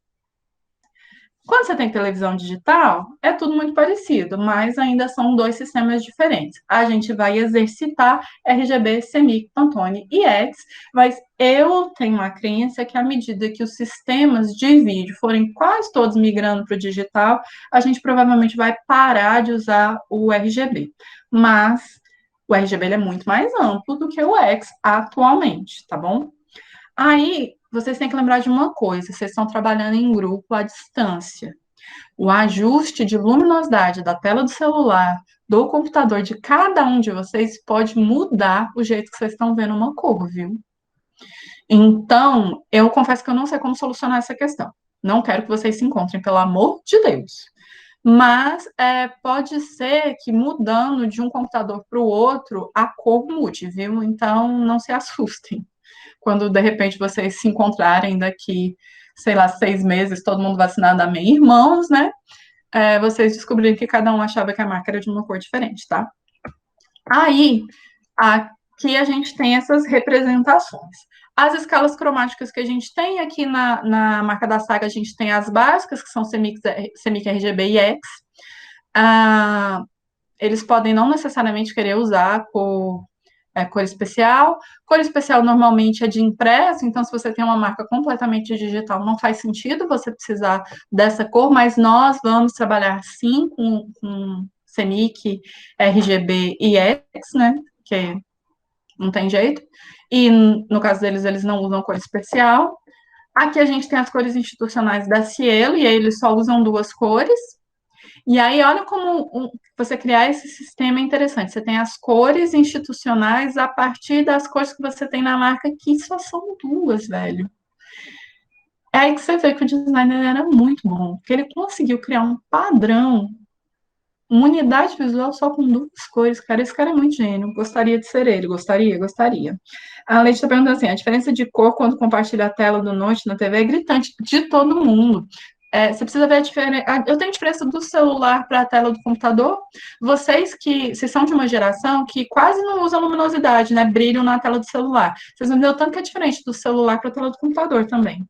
Quando você tem televisão digital, é tudo muito parecido, mas ainda são dois sistemas diferentes. A gente vai exercitar RGB, CMYK, Pantone e X, mas eu tenho uma crença que à medida que os sistemas de vídeo forem quase todos migrando para o digital, a gente provavelmente vai parar de usar o RGB. Mas o RGB é muito mais amplo do que o X atualmente, tá bom? Aí, vocês têm que lembrar de uma coisa, vocês estão trabalhando em grupo à distância. O ajuste de luminosidade da tela do celular, do computador de cada um de vocês pode mudar o jeito que vocês estão vendo uma cor, viu? Então, eu confesso que eu não sei como solucionar essa questão. Não quero que vocês se encontrem, pelo amor de Deus. Mas pode ser que mudando de um computador para o outro, a cor mude, viu? Então, não se assustem. Quando, de repente, vocês se encontrarem daqui, sei lá, 6 meses, todo mundo vacinado, amém, irmãos, né? Vocês descobrirem que cada um achava que a marca era de uma cor diferente, tá? Aí, aqui a gente tem essas representações. As escalas cromáticas que a gente tem aqui na marca da saga, a gente tem as básicas, que são CMYK, RGB e X. Eles podem não necessariamente querer usar cor especial. Cor especial normalmente é de impresso, então se você tem uma marca completamente digital, não faz sentido você precisar dessa cor, mas nós vamos trabalhar sim com CMYK, RGB e X, né? Que não tem jeito. E no caso deles, eles não usam cor especial. Aqui a gente tem as cores institucionais da Cielo, e aí eles só usam 2 cores. E aí, olha como você criar esse sistema é interessante. Você tem as cores institucionais a partir das cores que você tem na marca, que só são 2, velho. É aí que você vê que o designer era muito bom, porque ele conseguiu criar um padrão, uma unidade visual só com 2 cores. Cara, esse cara é muito gênio. Gostaria de ser ele. Gostaria. A Leite está perguntando assim, a diferença de cor quando compartilha a tela do Note na TV é gritante de todo mundo. Você precisa ver a diferença. Eu tenho diferença do celular para a tela do computador. Vocês são de uma geração que quase não usam luminosidade, né? Brilho na tela do celular. Vocês vão ver o tanto que é diferente do celular para a tela do computador também.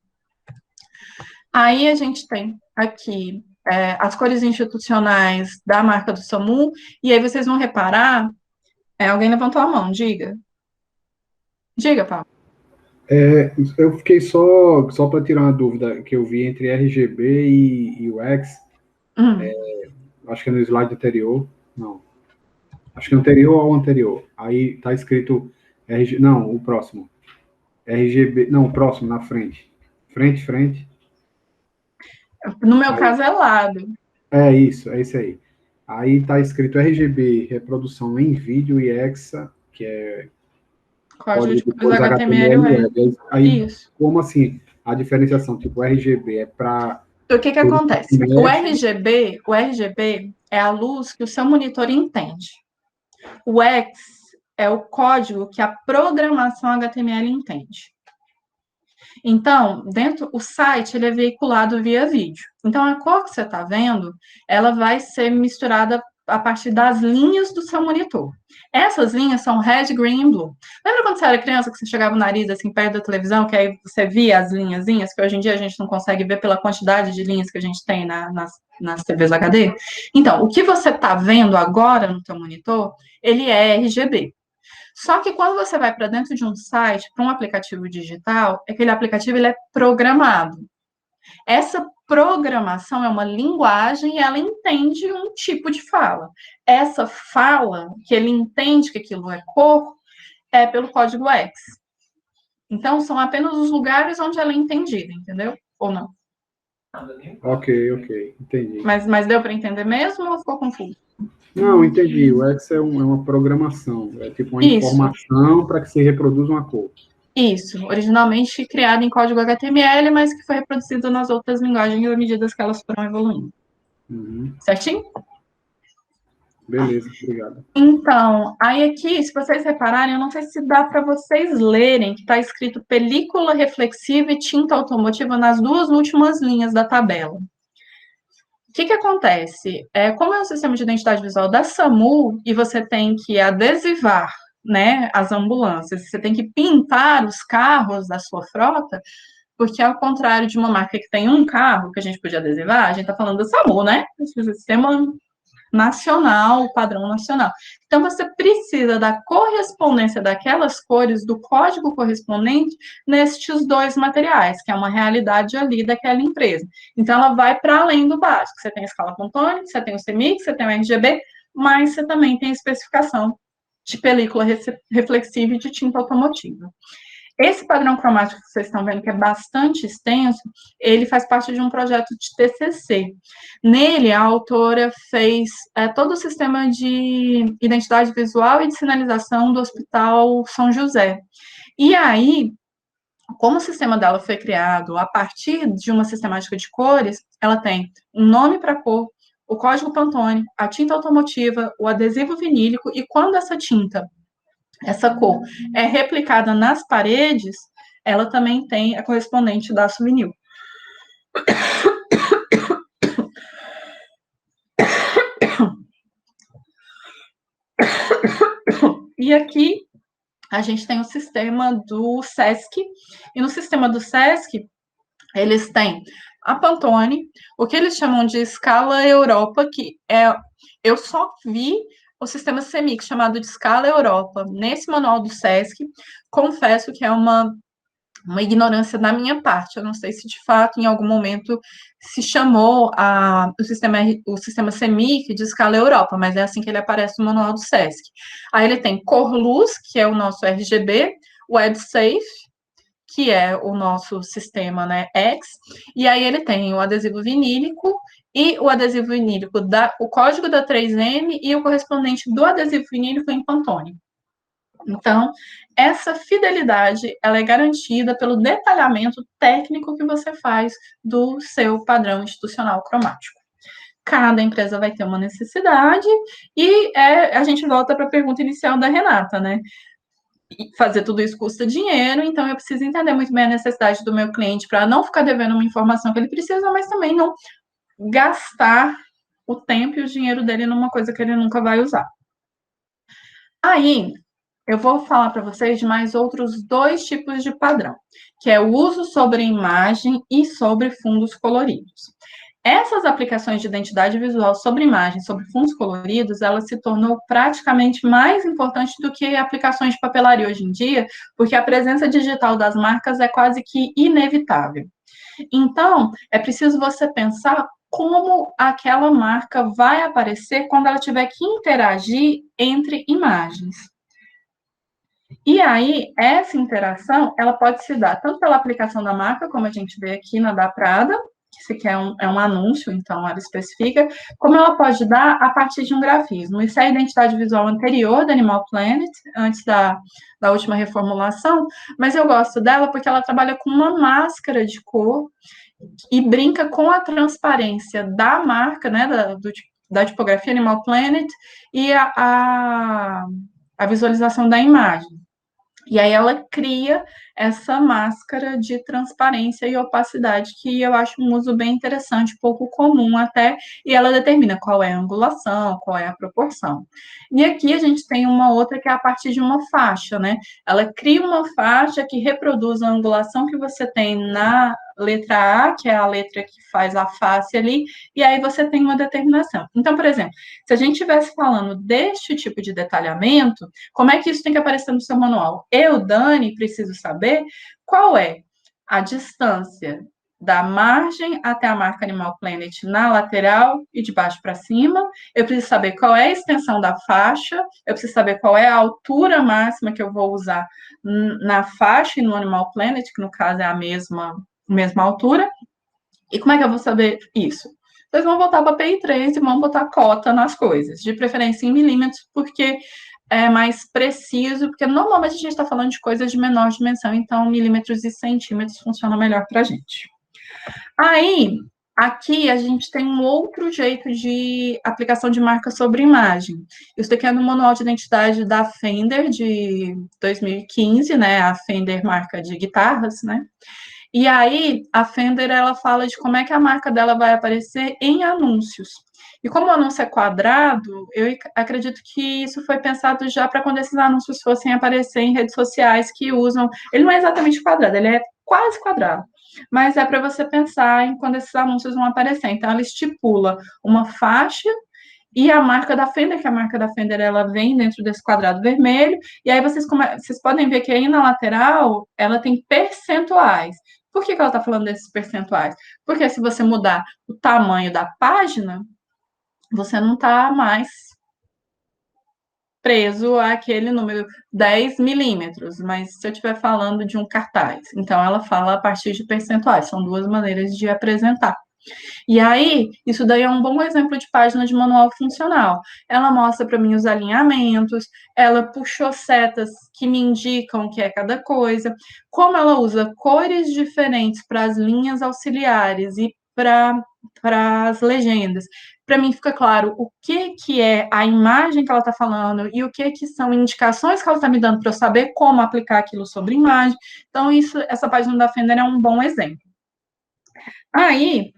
Aí a gente tem aqui as cores institucionais da marca do SAMU, e aí vocês vão reparar. Alguém levantou a mão, diga. Diga, Paulo. Eu fiquei só para tirar uma dúvida que eu vi entre RGB e o X. Acho que é no slide anterior. Não. Acho que é anterior ao anterior. Aí tá escrito não, o próximo. RGB. Não, o próximo, na frente. Frente. No meu caso é lado. É isso aí. Aí tá escrito RGB, reprodução em vídeo, e Hexa, que é código de cores HTML e web. Aí, isso. Como assim? A diferenciação, tipo, o RGB é para... O que acontece? O RGB é a luz que o seu monitor entende. O X é o código que a programação HTML entende. Então, o site ele é veiculado via vídeo. Então, a cor que você está vendo, ela vai ser misturada a partir das linhas do seu monitor. Essas linhas são red, green e blue. Lembra quando você era criança que você chegava o nariz assim perto da televisão, que aí você via as linhazinhas, que hoje em dia a gente não consegue ver pela quantidade de linhas que a gente tem nas TVs HD? Então, o que você está vendo agora no seu monitor, ele é RGB. Só que quando você vai para dentro de um site, para um aplicativo digital, aquele aplicativo ele é programado. Essa programação é uma linguagem e ela entende um tipo de fala. Essa fala, que ele entende que aquilo é cor, é pelo código X. Então, são apenas os lugares onde ela é entendida, entendeu? Ou não? Ok, entendi. Mas deu para entender mesmo ou ficou confuso? Não, entendi. O X é uma programação, é tipo uma informação para que se reproduza uma cor. Isso, originalmente criado em código HTML, mas que foi reproduzido nas outras linguagens à medida que elas foram evoluindo. Certinho? Beleza, obrigado. Então, aí aqui, se vocês repararem, eu não sei se dá para vocês lerem, que está escrito película reflexiva e tinta automotiva nas duas últimas linhas da tabela. O que acontece? Como é um sistema de identidade visual da SAMU, e você tem que adesivar, né, as ambulâncias, você tem que pintar os carros da sua frota, porque ao contrário de uma marca que tem um carro que a gente podia adesivar, a gente está falando da SAMU, né? Esse sistema nacional, padrão nacional. Então, você precisa da correspondência daquelas cores, do código correspondente, nestes dois materiais, que é uma realidade ali daquela empresa. Então, ela vai para além do básico. Você tem a escala Pantone, você tem o CMYK, você tem o RGB, mas você também tem a especificação de película reflexiva e de tinta automotiva. Esse padrão cromático que vocês estão vendo, que é bastante extenso, ele faz parte de um projeto de TCC. Nele, a autora fez todo o sistema de identidade visual e de sinalização do Hospital São José. E aí, como o sistema dela foi criado a partir de uma sistemática de cores, ela tem um nome para cor, o código Pantone, a tinta automotiva, o adesivo vinílico, e quando essa cor é replicada nas paredes, ela também tem a correspondente da vinil. E aqui a gente tem o sistema do SESC, e no sistema do SESC, eles têm a Pantone, o que eles chamam de escala Europa, que eu só vi o sistema CMYK chamado de escala Europa nesse manual do SESC. Confesso que é uma ignorância da minha parte. Eu não sei se de fato em algum momento se chamou o sistema CMYK de escala Europa, mas é assim que ele aparece no manual do SESC. Aí ele tem cor luz, que é o nosso RGB, WebSafe, que é o nosso sistema, né, X, e aí ele tem o adesivo vinílico, e o adesivo vinílico, o código da 3M e o correspondente do adesivo vinílico em Pantone. Então, essa fidelidade, ela é garantida pelo detalhamento técnico que você faz do seu padrão institucional cromático. Cada empresa vai ter uma necessidade, e a gente volta para a pergunta inicial da Renata, né? Fazer tudo isso custa dinheiro, então eu preciso entender muito bem a necessidade do meu cliente para não ficar devendo uma informação que ele precisa, mas também não gastar o tempo e o dinheiro dele numa coisa que ele nunca vai usar. Aí, eu vou falar para vocês de mais outros dois tipos de padrão, que é o uso sobre imagem e sobre fundos coloridos. Essas aplicações de identidade visual sobre imagem, sobre fundos coloridos, ela se tornou praticamente mais importante do que aplicações de papelaria hoje em dia, porque a presença digital das marcas é quase que inevitável. Então, é preciso você pensar como aquela marca vai aparecer quando ela tiver que interagir entre imagens. E aí, essa interação, ela pode se dar tanto pela aplicação da marca, como a gente vê aqui na da Prada, que isso aqui é um anúncio, então ela especifica, como ela pode dar a partir de um grafismo. Isso é a identidade visual anterior da Animal Planet, antes da última reformulação, mas eu gosto dela porque ela trabalha com uma máscara de cor e brinca com a transparência da marca, né, da tipografia Animal Planet, e a visualização da imagem. E aí ela cria essa máscara de transparência e opacidade, que eu acho um uso bem interessante, pouco comum até, e ela determina qual é a angulação, qual é a proporção. E aqui a gente tem uma outra que é a partir de uma faixa, né? Ela cria uma faixa que reproduz a angulação que você tem na letra A, que é a letra que faz a face ali, e aí você tem uma determinação. Então, por exemplo, se a gente estivesse falando deste tipo de detalhamento, como é que isso tem que aparecer no seu manual? Eu, Dani, preciso saber qual é a distância da margem até a marca Animal Planet na lateral e de baixo para cima. Eu preciso saber qual é a extensão da faixa, eu preciso saber qual é a altura máxima que eu vou usar na faixa e no Animal Planet, que no caso é a mesma altura. E como é que eu vou saber isso? Vocês vão voltar para a PI3 e vão botar cota nas coisas, de preferência em milímetros, porque é mais preciso, porque normalmente a gente está falando de coisas de menor dimensão, então milímetros e centímetros funciona melhor para a gente. Aí, aqui a gente tem um outro jeito de aplicação de marca sobre imagem. Isso daqui é no Manual de Identidade da Fender, de 2015, né, a Fender marca de guitarras, né, e aí a Fender, ela fala de como é que a marca dela vai aparecer em anúncios. E como o anúncio é quadrado, eu acredito que isso foi pensado já para quando esses anúncios fossem aparecer em redes sociais que usam. Ele não é exatamente quadrado, ele é quase quadrado. Mas é para você pensar em quando esses anúncios vão aparecer. Então, ela estipula uma faixa e a marca da Fender, que a marca da Fender ela vem dentro desse quadrado vermelho, e aí vocês podem ver que aí na lateral ela tem percentuais. Por que ela está falando desses percentuais? Porque se você mudar o tamanho da página, você não está mais preso àquele número 10 milímetros, mas se eu estiver falando de um cartaz, então ela fala a partir de percentuais, são duas maneiras de apresentar. E aí, isso daí é um bom exemplo de página de manual funcional. Ela mostra para mim os alinhamentos, ela puxou setas que me indicam o que é cada coisa, como ela usa cores diferentes para as linhas auxiliares e para as legendas. Para mim fica claro o que é a imagem que ela está falando e o que são indicações que ela está me dando para eu saber como aplicar aquilo sobre imagem. Então, essa página da Fender é um bom exemplo. Aí,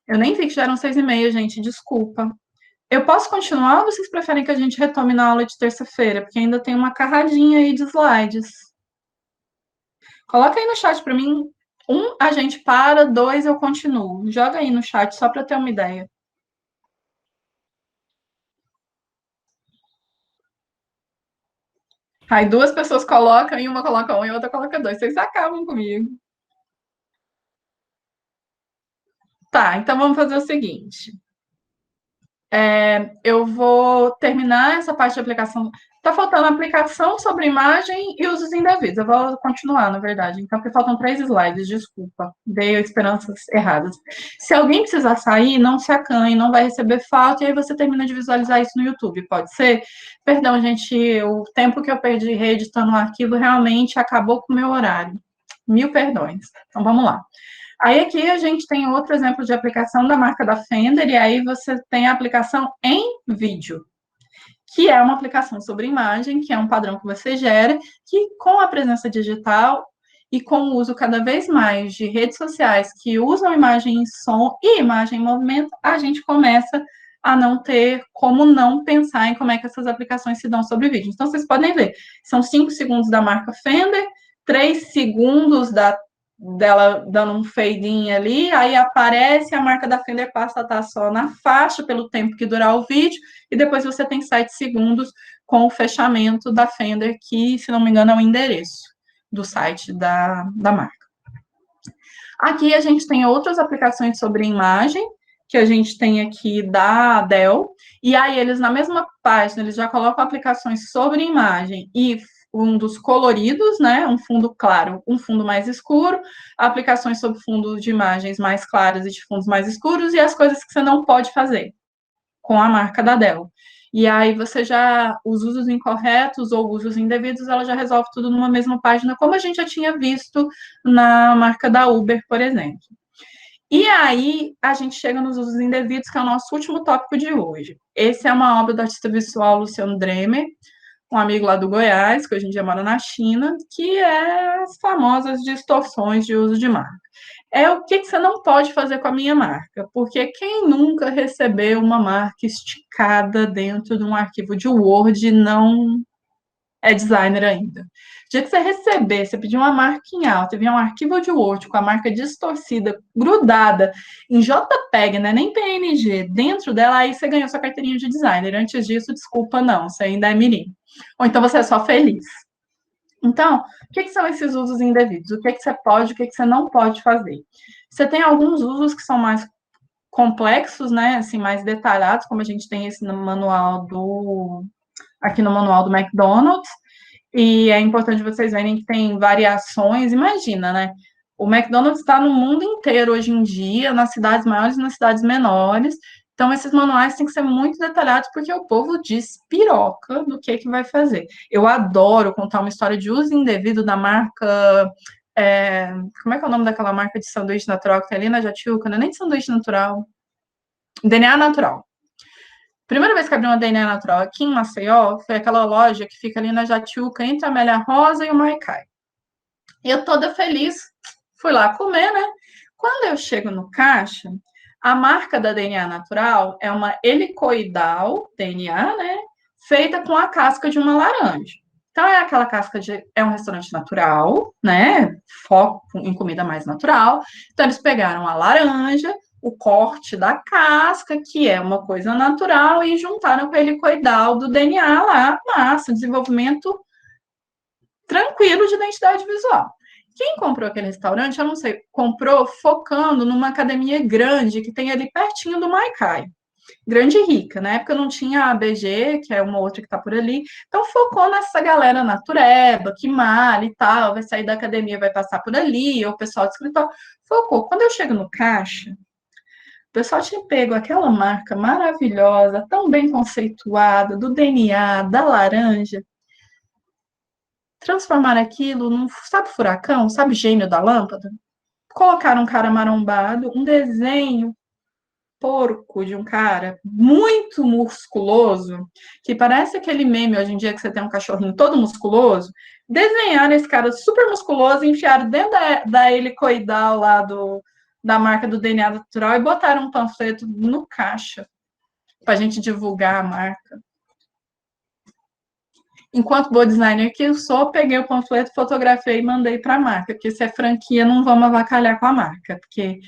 eu nem vi que já eram 6h30, gente, desculpa. Eu posso continuar ou vocês preferem que a gente retome na aula de terça-feira? Porque ainda tem uma carradinha aí de slides. Coloca aí no chat para mim. 1, a gente para, 2, eu continuo. Joga aí no chat só para ter uma ideia. Aí 2 pessoas colocam, e uma coloca 1 e a outra coloca 2. Vocês acabam comigo. Tá, então vamos fazer o seguinte. Eu vou terminar essa parte de aplicação. Tá faltando aplicação sobre imagem e usos indevidos. Eu vou continuar, na verdade. Então, porque faltam 3 slides, desculpa. Dei esperanças erradas. Se alguém precisar sair, não se acanhe, não vai receber falta, e aí você termina de visualizar isso no YouTube, pode ser? Perdão, gente, o tempo que eu perdi reeditando o arquivo realmente acabou com o meu horário. 1000 perdões. Então, vamos lá. Aí aqui a gente tem outro exemplo de aplicação da marca da Fender, e aí você tem a aplicação em vídeo, que é uma aplicação sobre imagem, que é um padrão que você gera, que com a presença digital e com o uso cada vez mais de redes sociais que usam imagem em som e imagem em movimento, a gente começa a não ter como não pensar em como é que essas aplicações se dão sobre vídeo. Então, vocês podem ver, são 5 segundos da marca Fender, 3 segundos dela dando um fade-in ali, aí aparece, a marca da Fender passa a estar só na faixa pelo tempo que durar o vídeo, e depois você tem 7 segundos com o fechamento da Fender, que, se não me engano, é o endereço do site da marca. Aqui a gente tem outras aplicações sobre imagem, que a gente tem aqui da Dell, e aí eles, na mesma página, eles já colocam aplicações sobre imagem e fundos coloridos, né? Um fundo claro, um fundo mais escuro, aplicações sobre fundos de imagens mais claras e de fundos mais escuros, e as coisas que você não pode fazer com a marca da Dell. E aí você os usos incorretos ou usos indevidos, ela já resolve tudo numa mesma página, como a gente já tinha visto na marca da Uber, por exemplo. E aí a gente chega nos usos indevidos, que é o nosso último tópico de hoje. Esse é uma obra do artista visual Luciano Dremer, um amigo lá do Goiás, que hoje em dia mora na China, que é as famosas distorções de uso de marca. É o que você não pode fazer com a minha marca, porque quem nunca recebeu uma marca esticada dentro de um arquivo de Word não é designer ainda. O dia que você receber, você pedir uma marca em alta, vier um arquivo de Word com a marca distorcida, grudada em JPEG, né, nem PNG, dentro dela, aí você ganhou sua carteirinha de designer. Antes disso, desculpa, não, você ainda é mirim. Ou então você é só feliz. Então, o que são esses usos indevidos? O que você pode, o que você não pode fazer? Você tem alguns usos que são mais complexos, né, assim, mais detalhados, como a gente tem esse no manual aqui no manual do McDonald's, e é importante vocês verem que tem variações. Imagina, né? O McDonald's está no mundo inteiro hoje em dia, nas cidades maiores e nas cidades menores. Então, esses manuais têm que ser muito detalhados, porque o povo despiroca do que vai fazer. Eu adoro contar uma história de uso indevido da marca. Como é que é o nome daquela marca de sanduíche natural que tem ali na Jatiuca? Não é nem de sanduíche natural. DNA Natural. Primeira vez que abri uma DNA Natural aqui em Maceió, foi aquela loja que fica ali na Jatiuca, entre a Amélia Rosa e o Maicai. E eu toda feliz, fui lá comer, né? Quando eu chego no caixa, a marca da DNA Natural é uma helicoidal DNA, né? Feita com a casca de uma laranja. Então, é aquela casca é um restaurante natural, né? Foco em comida mais natural. Então, eles pegaram a laranja, o corte da casca, que é uma coisa natural, e juntaram com a helicoidal do DNA lá, massa, desenvolvimento tranquilo de identidade visual. Quem comprou aquele restaurante, eu não sei, comprou focando numa academia grande que tem ali pertinho do Maicai. Grande e rica. Na época não tinha a ABG, que é uma outra que está por ali. Então focou nessa galera natureba, que malha e tal, vai sair da academia, vai passar por ali, ou o pessoal do escritório. Focou. Quando eu chego no caixa, o pessoal tinha pego aquela marca maravilhosa, tão bem conceituada, do DNA, da laranja, transformar aquilo num, sabe, furacão, sabe, gênio da lâmpada? Colocaram um cara marombado, um desenho porco de um cara muito musculoso, que parece aquele meme hoje em dia que você tem um cachorrinho todo musculoso, desenharam esse cara super musculoso, enfiaram dentro da helicoidal lá da marca do DNA natural e botaram um panfleto no caixa para a gente divulgar a marca. Enquanto boa designer que eu sou, peguei o panfleto, fotografei e mandei para a marca, porque se é franquia, não vamos avacalhar com a marca, porque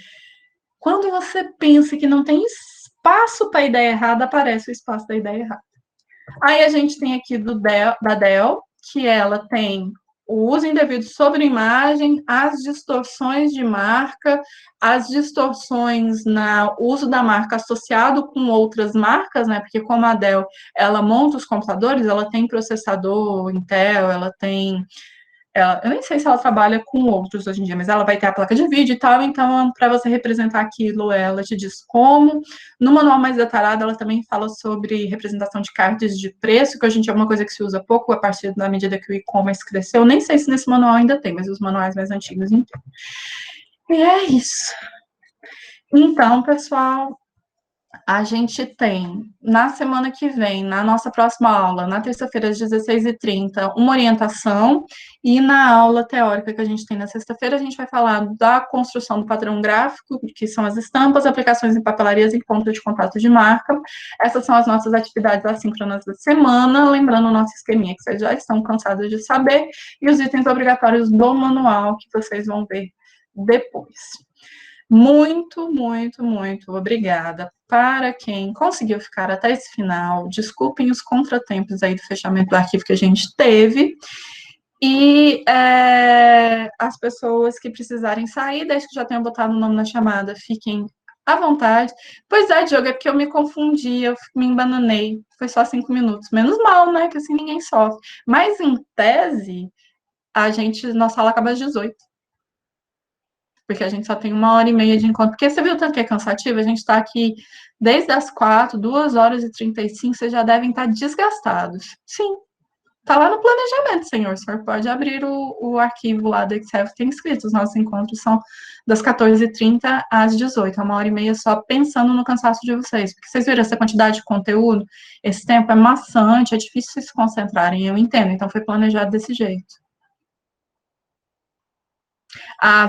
quando você pensa que não tem espaço para a ideia errada, aparece o espaço da ideia errada. Aí a gente tem aqui da Dell, que ela tem o uso indevido sobre imagem, as distorções de marca, as distorções no uso da marca associado com outras marcas, né? Porque como a Dell, ela monta os computadores, ela tem processador Intel, ela tem... eu nem sei se ela trabalha com outros hoje em dia, mas ela vai ter a placa de vídeo e tal, então, para você representar aquilo, ela te diz como. No manual mais detalhado, ela também fala sobre representação de cards de preço, que hoje em dia é uma coisa que se usa pouco a partir da medida que o e-commerce cresceu. Nem sei se nesse manual ainda tem, mas os manuais mais antigos, então. E é isso. Então, pessoal, a gente tem, na semana que vem, na nossa próxima aula, na terça-feira, às 16h30, uma orientação, e na aula teórica que a gente tem na sexta-feira, a gente vai falar da construção do padrão gráfico, que são as estampas, aplicações em papelarias e ponto de contato de marca. Essas são as nossas atividades assíncronas da semana, lembrando o nosso esqueminha que vocês já estão cansados de saber, e os itens obrigatórios do manual que vocês vão ver depois. Muito, muito, muito obrigada para quem conseguiu ficar até esse final. Desculpem os contratempos aí do fechamento do arquivo que a gente teve. E as pessoas que precisarem sair, desde que já tenham botado o nome na chamada, fiquem à vontade. Pois é, Diogo, é porque eu me confundi, eu me embananei. Foi só 5 minutos. Menos mal, né? Que assim ninguém sofre. Mas, em tese, nossa aula acaba às 18. Porque a gente só tem 1h30 de encontro. Porque você viu o tanto que é cansativo? A gente está aqui desde as 4, 2h35, vocês já devem estar desgastados. Sim, Tá lá no planejamento, senhor. O senhor pode abrir o arquivo lá do Excel que tem escrito. Os nossos encontros são das 14h30 às 18h, 1h30 só pensando no cansaço de vocês. Porque vocês viram essa quantidade de conteúdo? Esse tempo é maçante, é difícil vocês se concentrarem, eu entendo. Então, foi planejado desse jeito.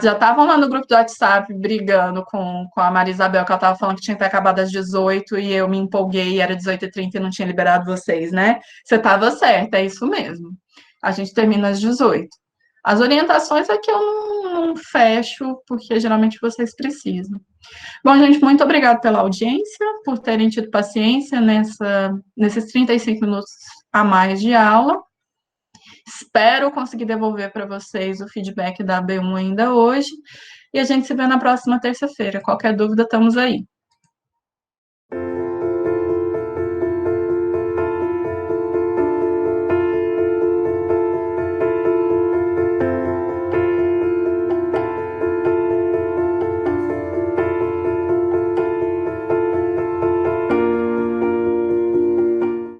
Já estavam lá no grupo do WhatsApp brigando com a Maria Isabel, que ela estava falando que tinha que ter acabado às 18 e eu me empolguei e era 18h30 e não tinha liberado vocês, né? Você estava certa, é isso mesmo. A gente termina às 18. As orientações é que eu não fecho, porque geralmente vocês precisam. Bom, gente, muito obrigada pela audiência, por terem tido paciência nesses 35 minutos a mais de aula. Espero conseguir devolver para vocês o feedback da B1 ainda hoje. E a gente se vê na próxima terça-feira. Qualquer dúvida, estamos aí.